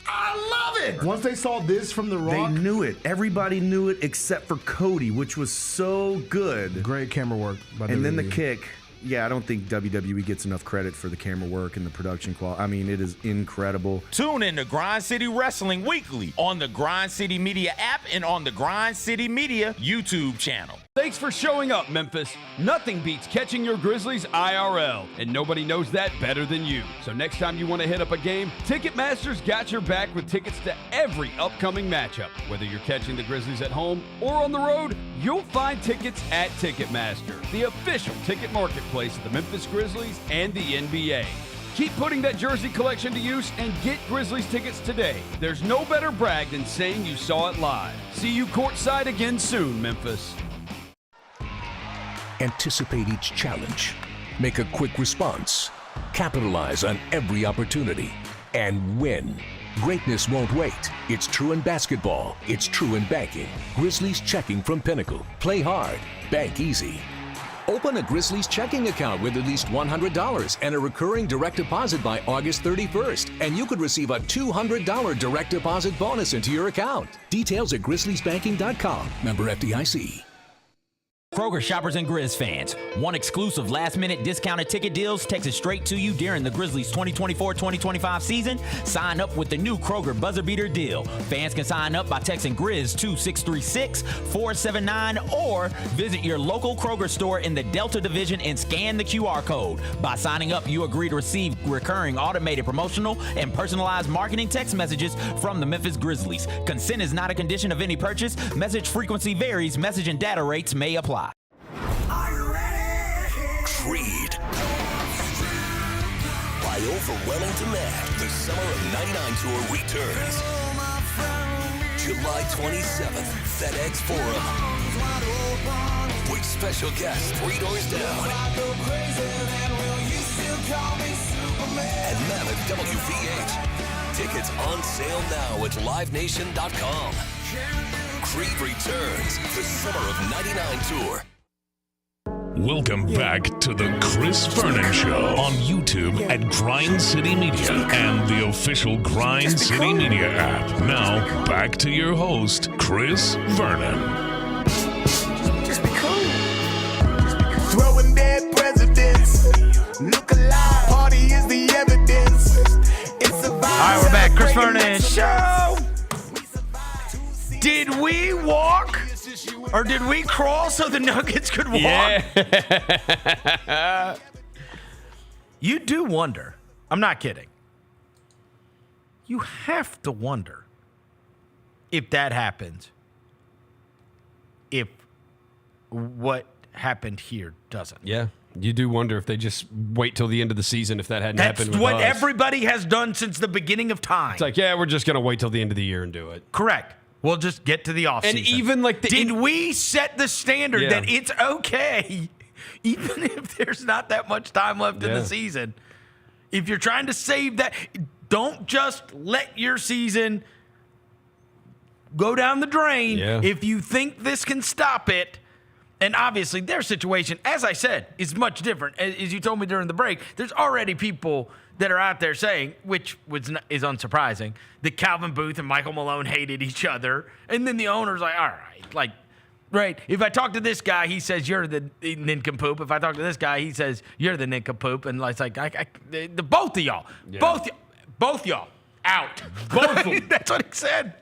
I love it. Once they saw this from The Rock, They knew it. Everybody knew it except for Cody, which was so good. Great camera work by And then the WWE. kick. Yeah, I don't think WWE gets enough credit for the camera work and the production quality. I mean, it is incredible. Tune in to Grind City Wrestling weekly on the Grind City Media app and on the Grind City Media YouTube channel. Thanks for showing up, Memphis. Nothing beats catching your Grizzlies IRL, and nobody knows that better than you. So next time you want to hit up a game, Ticketmaster's got your back with tickets to every upcoming matchup. Whether you're catching the Grizzlies at home or on the road, you'll find tickets at Ticketmaster, the official ticket marketplace of the Memphis Grizzlies and the NBA. Keep putting that jersey collection to use and get Grizzlies tickets today. There's no better brag than saying you saw it live. See you courtside again soon, Memphis. Anticipate each challenge. Make a quick response. Capitalize on every opportunity. And win. Greatness won't wait. It's true in basketball. It's true in banking. Grizzlies Checking from Pinnacle. Play hard. Bank easy. Open a Grizzlies checking account with at least $100 and a recurring direct deposit by August 31st, and you could receive a $200 direct deposit bonus into your account. Details at grizzliesbanking.com. Member FDIC. Kroger shoppers and Grizz fans, want exclusive last-minute discounted ticket deals texted straight to you during the Grizzlies 2024-2025 season? Sign up with the new Kroger Buzzer Beater deal. Fans can sign up by texting Grizz to 636-479 or visit your local Kroger store in the Delta Division and scan the QR code. By signing up, you agree to receive recurring automated promotional and personalized marketing text messages from the Memphis Grizzlies. Consent is not a condition of any purchase. Message frequency varies. Message and data rates may apply. Creed. By overwhelming demand, the Summer of '99 tour returns. July 27th, FedEx Forum. With special guests 3 doors down. And Mammoth WVH. Tickets on sale now at livenation.com. Creed returns, the Summer of '99 tour. Welcome back to the Chris Vernon Show on YouTube at Grind City Media and the official Grind City Media app. Now, back to your host, Chris Vernon. Just be cool. Throwing dead presidents. Look alive. Party is the evidence. It's a vibe. All right, we're back. Chris Vernon Show. Did we walk or did we crawl so the Nuggets could walk? Yeah. You do wonder. I'm not kidding. You have to wonder if that happens, if what happened here doesn't. Yeah. You do wonder if they just wait till the end of the season if that hadn't happened with That's what us. everybody has done since the beginning of time. It's like, yeah, we're just going to wait till the end of the year and do it. Correct. We'll just get to the offseason. And even like did we set the standard that it's okay, even if there's not that much time left in the season? If you're trying to save that, don't just let your season go down the drain. Yeah. If you think this can stop it, and obviously their situation, as I said, is much different. As you told me during the break, there's already people that are out there saying, which is unsurprising, that Calvin Booth and Michael Malone hated each other. And then the owner's like, all right, right, if I talk to this guy, he says, you're the nincompoop. If I talk to this guy, he says, you're the nincompoop. And it's like, the both of y'all, both y'all, out. Both of them. That's what he said.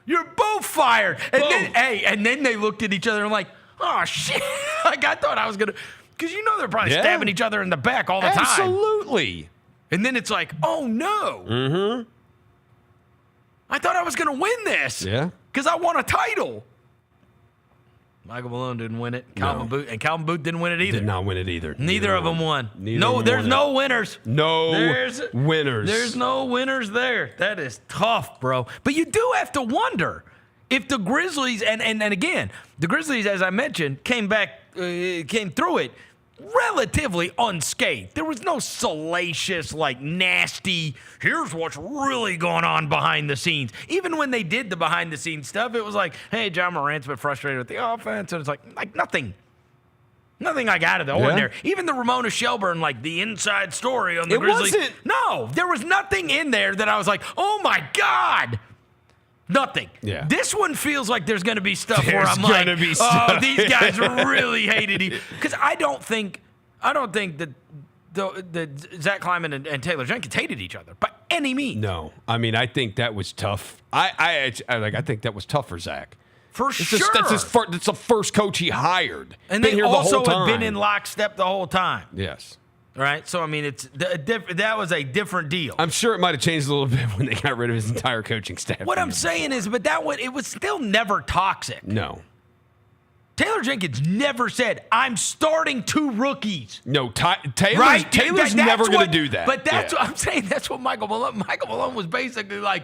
You're both fired. And then, then they looked at each other and like, oh, shit. Like, I thought I was going to, because they're probably stabbing each other in the back all the time. Absolutely. And then it's like, oh, no. Mm-hmm. I thought I was going to win this. Yeah. Because I won a title. Michael Malone didn't win it. Calvin Booth didn't win it either. Did not win it either. Neither of them won. There's There's no winners. Winners. There's no winners there. That is tough, bro. But you do have to wonder if the Grizzlies, and again, the Grizzlies, as I mentioned, came through it relatively unscathed. There was no salacious, nasty, here's what's really going on behind the scenes. Even when they did the behind the scenes stuff, it was like, hey, John Morant's been frustrated with the offense. And it's like nothing I got out of the ordinary. Even the Ramona Shelburne, the inside story on the Grizzlies. No, there was nothing in there that I was like, oh my God. Nothing. Yeah. This one feels like there's going to be stuff where I'm like, oh, these guys really hated each. Because I don't think that the Zach Kleiman and Taylor Jenkins hated each other by any means. No, I mean I think that was tough. I think that was tough for Zach. For sure. That's the first coach he hired. And been they here also the whole time. had been in lockstep the whole time. Yes. Right? So, I mean, that was a different deal. I'm sure it might have changed a little bit when they got rid of his entire coaching staff. What I'm saying is, but it was still never toxic. No. Taylor Jenkins never said, I'm starting 2 rookies. No, Taylor's never going to do that. But that's what I'm saying. That's what Michael Malone was basically like,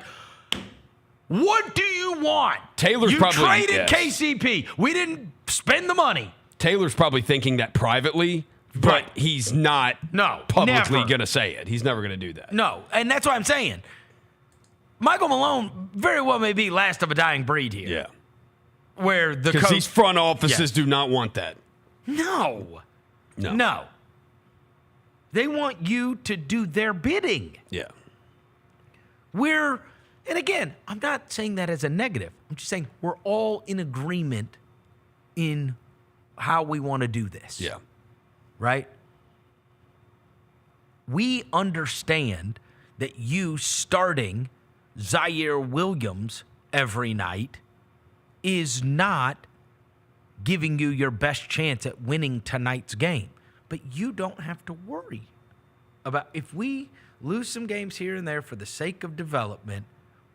what do you want? You traded KCP. We didn't spend the money. Taylor's probably thinking that privately. But he's not publicly going to say it. He's never going to do that. No, and that's what I'm saying. Michael Malone very well may be last of a dying breed here. Yeah. Where the because these front offices do not want that. No. They want you to do their bidding. Yeah. And again, I'm not saying that as a negative. I'm just saying we're all in agreement in how we want to do this. Yeah. Right? We understand that you starting Zaire Williams every night is not giving you your best chance at winning tonight's game. But you don't have to worry about if we lose some games here and there for the sake of development,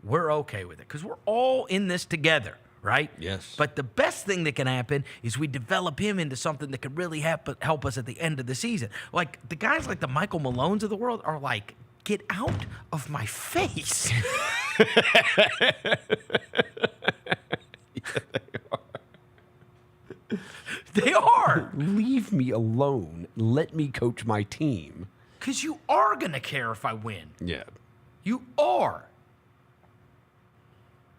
we're okay with it because we're all in this together, right? Yes. But the best thing that can happen is we develop him into something that could really help us at the end of the season. Like the guys like the Michael Malones of the world are like, get out of my face. They are. Leave me alone. Let me coach my team. Because you are going to care if I win. Yeah. You are.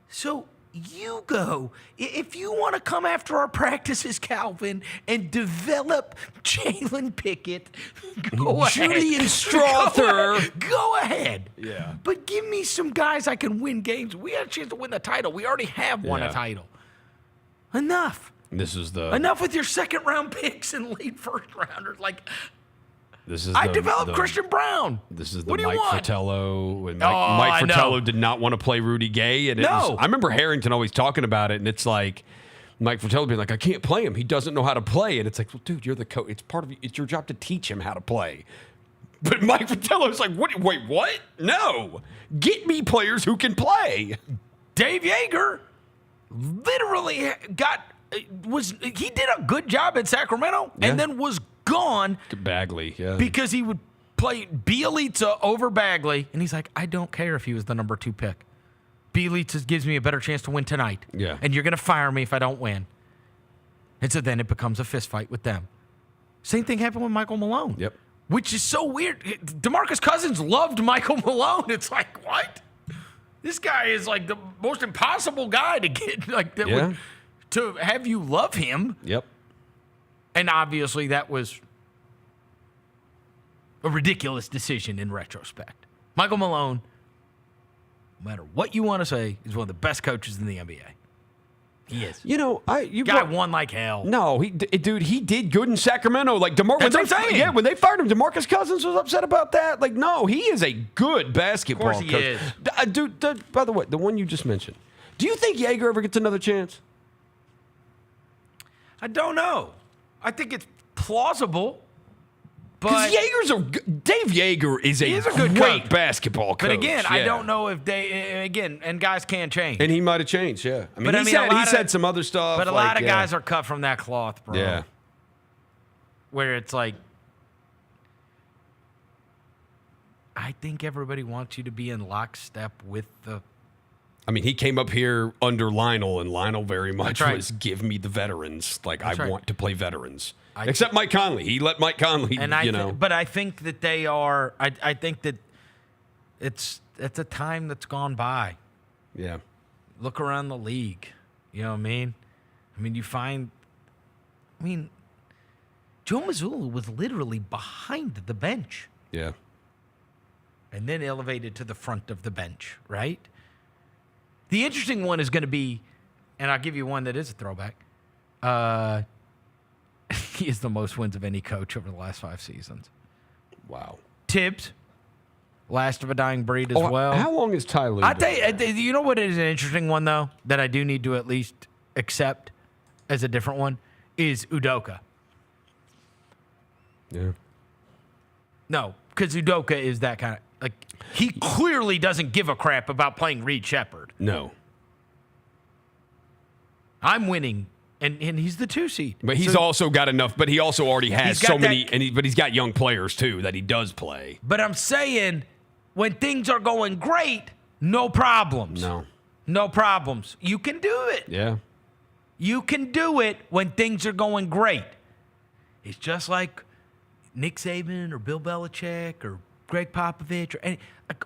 So you go. If you want to come after our practices, Calvin, and develop Jalen Pickett, go ahead. Julian Strother. Go ahead. Yeah. But give me some guys I can win games. We had a chance to win the title. We already have won a title. Enough. This is Enough with your second round picks and late first rounders. Like, this is I developed Christian Brown. This is the What do you Mike want? Fratello. And Oh, Mike I Fratello know. did not want to play Rudy Gay. And No. I remember Harrington always talking about it, and it's like Mike Fratello being like, I can't play him. He doesn't know how to play. And it's like, well, dude, you're the coach. It's your job to teach him how to play. But Mike Fratello's like, wait, what? No. Get me players who can play. Dave Yeager literally he did a good job at Sacramento and then was gone Bagley, yeah. because he would play Bielitsa over Bagley, and he's like, I don't care if he was the number 2 pick. Bielitsa gives me a better chance to win tonight. Yeah. And you're going to fire me if I don't win. And so then it becomes a fist fight with them. Same thing happened with Michael Malone. Yep. Which is so weird. DeMarcus Cousins loved Michael Malone. It's like, what? This guy is like the most impossible guy to get to have you love him. Yep. And obviously that was a ridiculous decision in retrospect. Michael Malone, no matter what you want to say, is one of the best coaches in the NBA. He is. You know, Guy won like hell. No, he did good in Sacramento. Like That's what I'm saying. Yeah, when they fired him, DeMarcus Cousins was upset about that. Like, no, he is a good basketball Of course he coach. is. Dude, by the way, the one you just mentioned. Do you think Yeager ever gets another chance? I don't know. I think it's plausible. Because But Dave Yeager is a good great coach. basketball coach. But again, I yeah. don't know if and guys can change. And he might have changed, yeah. I mean, But he said some other stuff. But a lot of guys are cut from that cloth, bro. Yeah. Where it's like, I think everybody wants you to be in lockstep with the. I mean, he came up here under Lionel, and Lionel very much That's right. was give me the veterans. Like, That's I right. want to play veterans. Except Mike Conley. He let Mike Conley, And but I think that they are. I think that it's a time that's gone by. Yeah. Look around the league. You know what I mean? I mean, you find. I mean, Joe Mazzulla was literally behind the bench. Yeah. And then elevated to the front of the bench, right? The interesting one is going to be, and I'll give you one that is a throwback. He is the most wins of any coach over the last 5 seasons. Wow. Tibbs, last of a dying breed as well. How long is Ty Lue I tell you, you know what is an interesting one, though, that I do need to at least accept as a different one, is Udoka. Yeah. No, because Udoka is that kind of, like, he clearly doesn't give a crap about playing Reed Shepherd. No. I'm winning, and he's the 2 seed. But he's also got enough, but he also already has He's got so many, that- but he's got young players, too, that he does play. But I'm saying, when things are going great, no problems. No. No problems. You can do it. Yeah. You can do it when things are going great. It's just like Nick Saban or Bill Belichick or Greg Popovich, or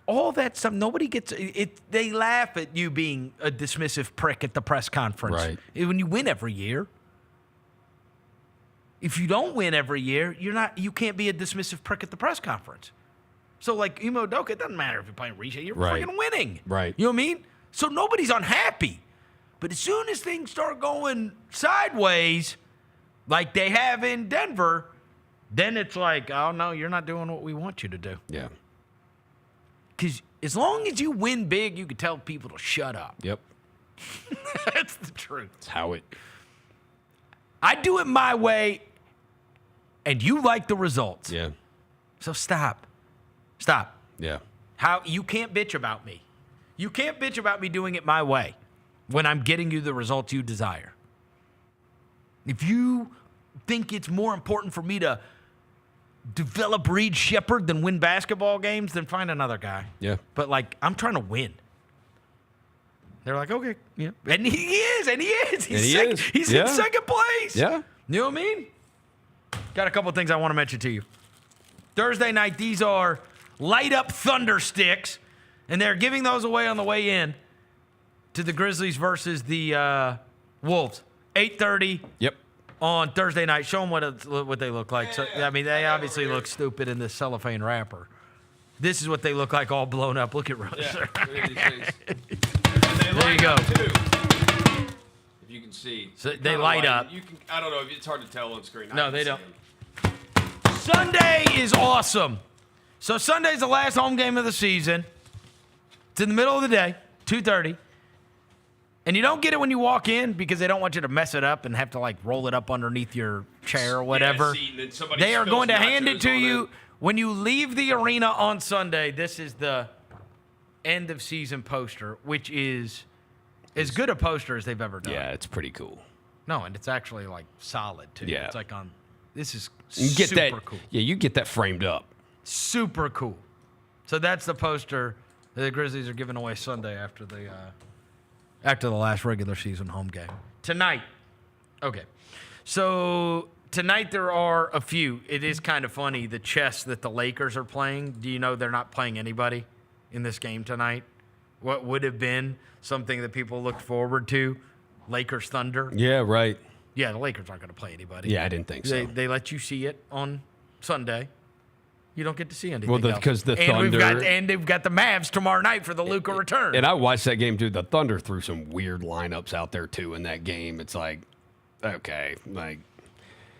all that stuff. Nobody gets it. They laugh at you being a dismissive prick at the press conference. Right. When you win every year. If you don't win every year, you can't be a dismissive prick at the press conference. So like Imo Udoka, it doesn't matter if you're playing Risha, you're freaking winning. Right. You know what I mean? So nobody's unhappy. But as soon as things start going sideways, like they have in Denver, then it's like, oh no, you're not doing what we want you to do. Yeah. Because as long as you win big, you can tell people to shut up. Yep. That's the truth. That's how it. I do it my way, and you like the results. Yeah. So stop. Stop. Yeah. How you can't bitch about me. You can't bitch about me doing it my way when I'm getting you the results you desire. If you think it's more important for me to develop Reed Shepherd than win basketball games, then find another guy. Yeah. But, like, I'm trying to win. They're like, okay, yeah. And he is. He's in second place. Yeah. You know what I mean? Got a couple of things I want to mention to you. Thursday night, these are light up thunder sticks, and they're giving those away on the way in to the Grizzlies versus the Wolves. 8:30. Yep. On Thursday night. Show them what they look like. So, I mean, they obviously look stupid in this cellophane wrapper. This is what they look like all blown up. Look at Russ. There you go. If you can see. So they light up. I don't know. It's hard to tell on screen. No, they don't. Sunday is awesome. So Sunday's the last home game of the season. It's in the middle of the day, 2:30. And you don't get it when you walk in because they don't want you to mess it up and have to, like, roll it up underneath your chair or whatever. They are going to hand it to you when you leave the arena on Sunday. This is the end of season poster, which is as good a poster as they've ever done. Yeah, it's pretty cool. No, and it's actually, like, solid, too. Yeah. It's like this is You get super that, cool. Yeah, you get that framed up. Super cool. So that's the poster that the Grizzlies are giving away Sunday after the last regular season home game. Tonight. Okay. So tonight there are a few. It is kind of funny, the chess that the Lakers are playing. Do you know they're not playing anybody in this game tonight? What would have been something that people looked forward to? Lakers Thunder. Yeah, right. Yeah, the Lakers aren't going to play anybody. Yeah, I didn't think so. They let you see it on Sunday. You don't get to see anything. Well, because the Thunder. They've got the Mavs tomorrow night for the Luka return. And I watched that game, too. The Thunder threw some weird lineups out there, too, in that game. It's like, okay, like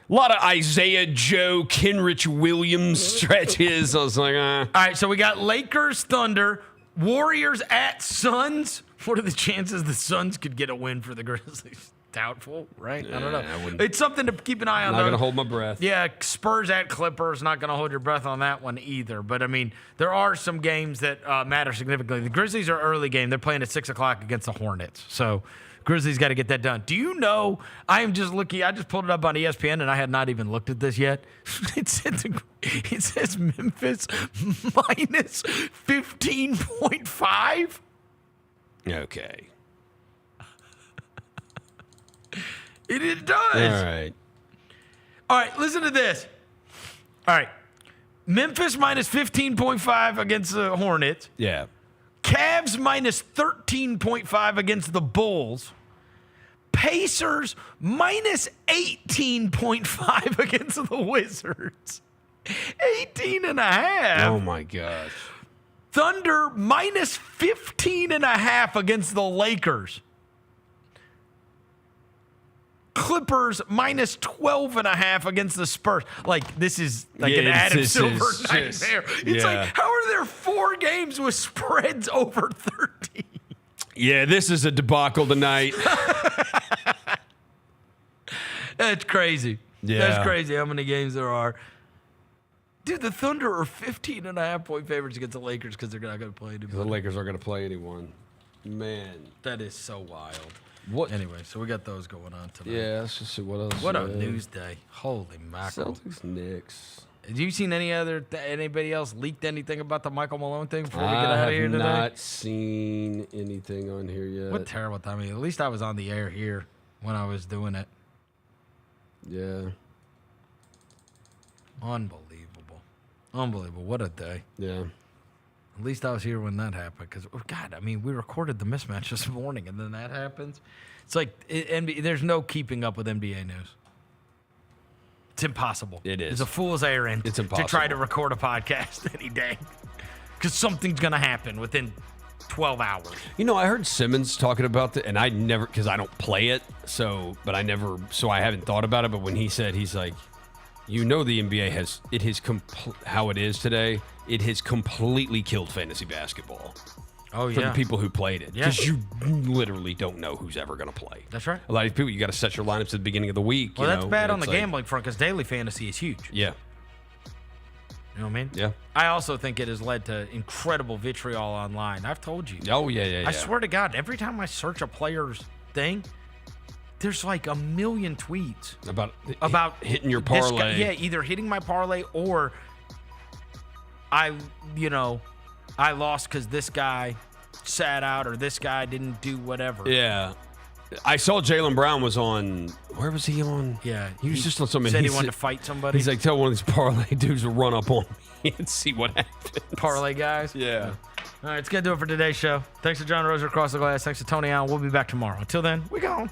a lot of Isaiah Joe, Kenrich Williams stretches. I was like, All right, so we got Lakers, Thunder, Warriors at Suns. What are the chances the Suns could get a win for the Grizzlies? Doubtful, right? I don't know. It's something to keep an eye on. Not going to hold my breath. Yeah, Spurs at Clippers. Not going to hold your breath on that one either. But, I mean, there are some games that matter significantly. The Grizzlies are early game. They're playing at 6 o'clock against the Hornets. So, Grizzlies got to get that done. Do you know, I am just looking, I just pulled it up on ESPN, and I had not even looked at this yet. It says Memphis minus 15.5. Okay. It does. All right, listen to this. All right. Memphis minus 15.5 against the Hornets. Yeah. Cavs minus 13.5 against the Bulls. Pacers minus 18.5 against the Wizards. 18.5. Oh, my gosh. Thunder minus 15.5 against the Lakers. Clippers minus 12.5 against the Spurs. Like, this is like an Adam Silver nightmare. It's like, how are there 4 games with spreads over 13? Yeah, this is a debacle tonight. That's crazy. Yeah. That's crazy how many games there are. Dude, the Thunder are 15.5-point favorites against the Lakers because they're not going to play anybody. The Lakers aren't going to play anyone. Man. That is so wild. What? Anyway, so we got those going on tonight. Yeah, let's just see what else. What a news day. Holy mackerel. Celtics, Knicks. Have you seen anybody else leaked anything about the Michael Malone thing before we get out of here today? I have not seen anything on here yet. What terrible timing. At least I was on the air here when I was doing it. Yeah. Unbelievable. Unbelievable. What a day. Yeah. At least I was here when that happened. Because, God, I mean, we recorded the mismatch this morning, and then that happens. It's like there's no keeping up with NBA news. It's impossible. It is. It's a fool's errand It's to impossible. try to record a podcast any day. Because something's going to happen within 12 hours. You know, I heard Simmons talking about it, and I never, because I don't play it, so I haven't thought about it. But when he said, he's like, the NBA has how it is today, it has completely killed fantasy basketball. Oh, For yeah. the people who played it. Yeah. Because you literally don't know who's ever going to play. That's right. A lot of people, you got to set your lineups at the beginning of the week. Well, that's bad on it's the like- gambling front because daily fantasy is huge. Yeah. You know what I mean? Yeah. I also think it has led to incredible vitriol online. I've told you. Oh, yeah. I swear to God, every time I search a player's thing, there's like a million tweets about hitting your this guy- parlay. yeah, either hitting my parlay or I lost because this guy sat out or this guy didn't do whatever. Yeah. I saw Jaylen Brown was on. Where was he on? Yeah, He was just on something. Said he wanted to fight somebody. He's like, tell one of these parlay dudes to run up on me and see what happens. Parlay guys. Yeah. All right, it's going to do it for today's show. Thanks to John Roser across the glass. Thanks to Tony Allen. We'll be back tomorrow. Until then, we gone.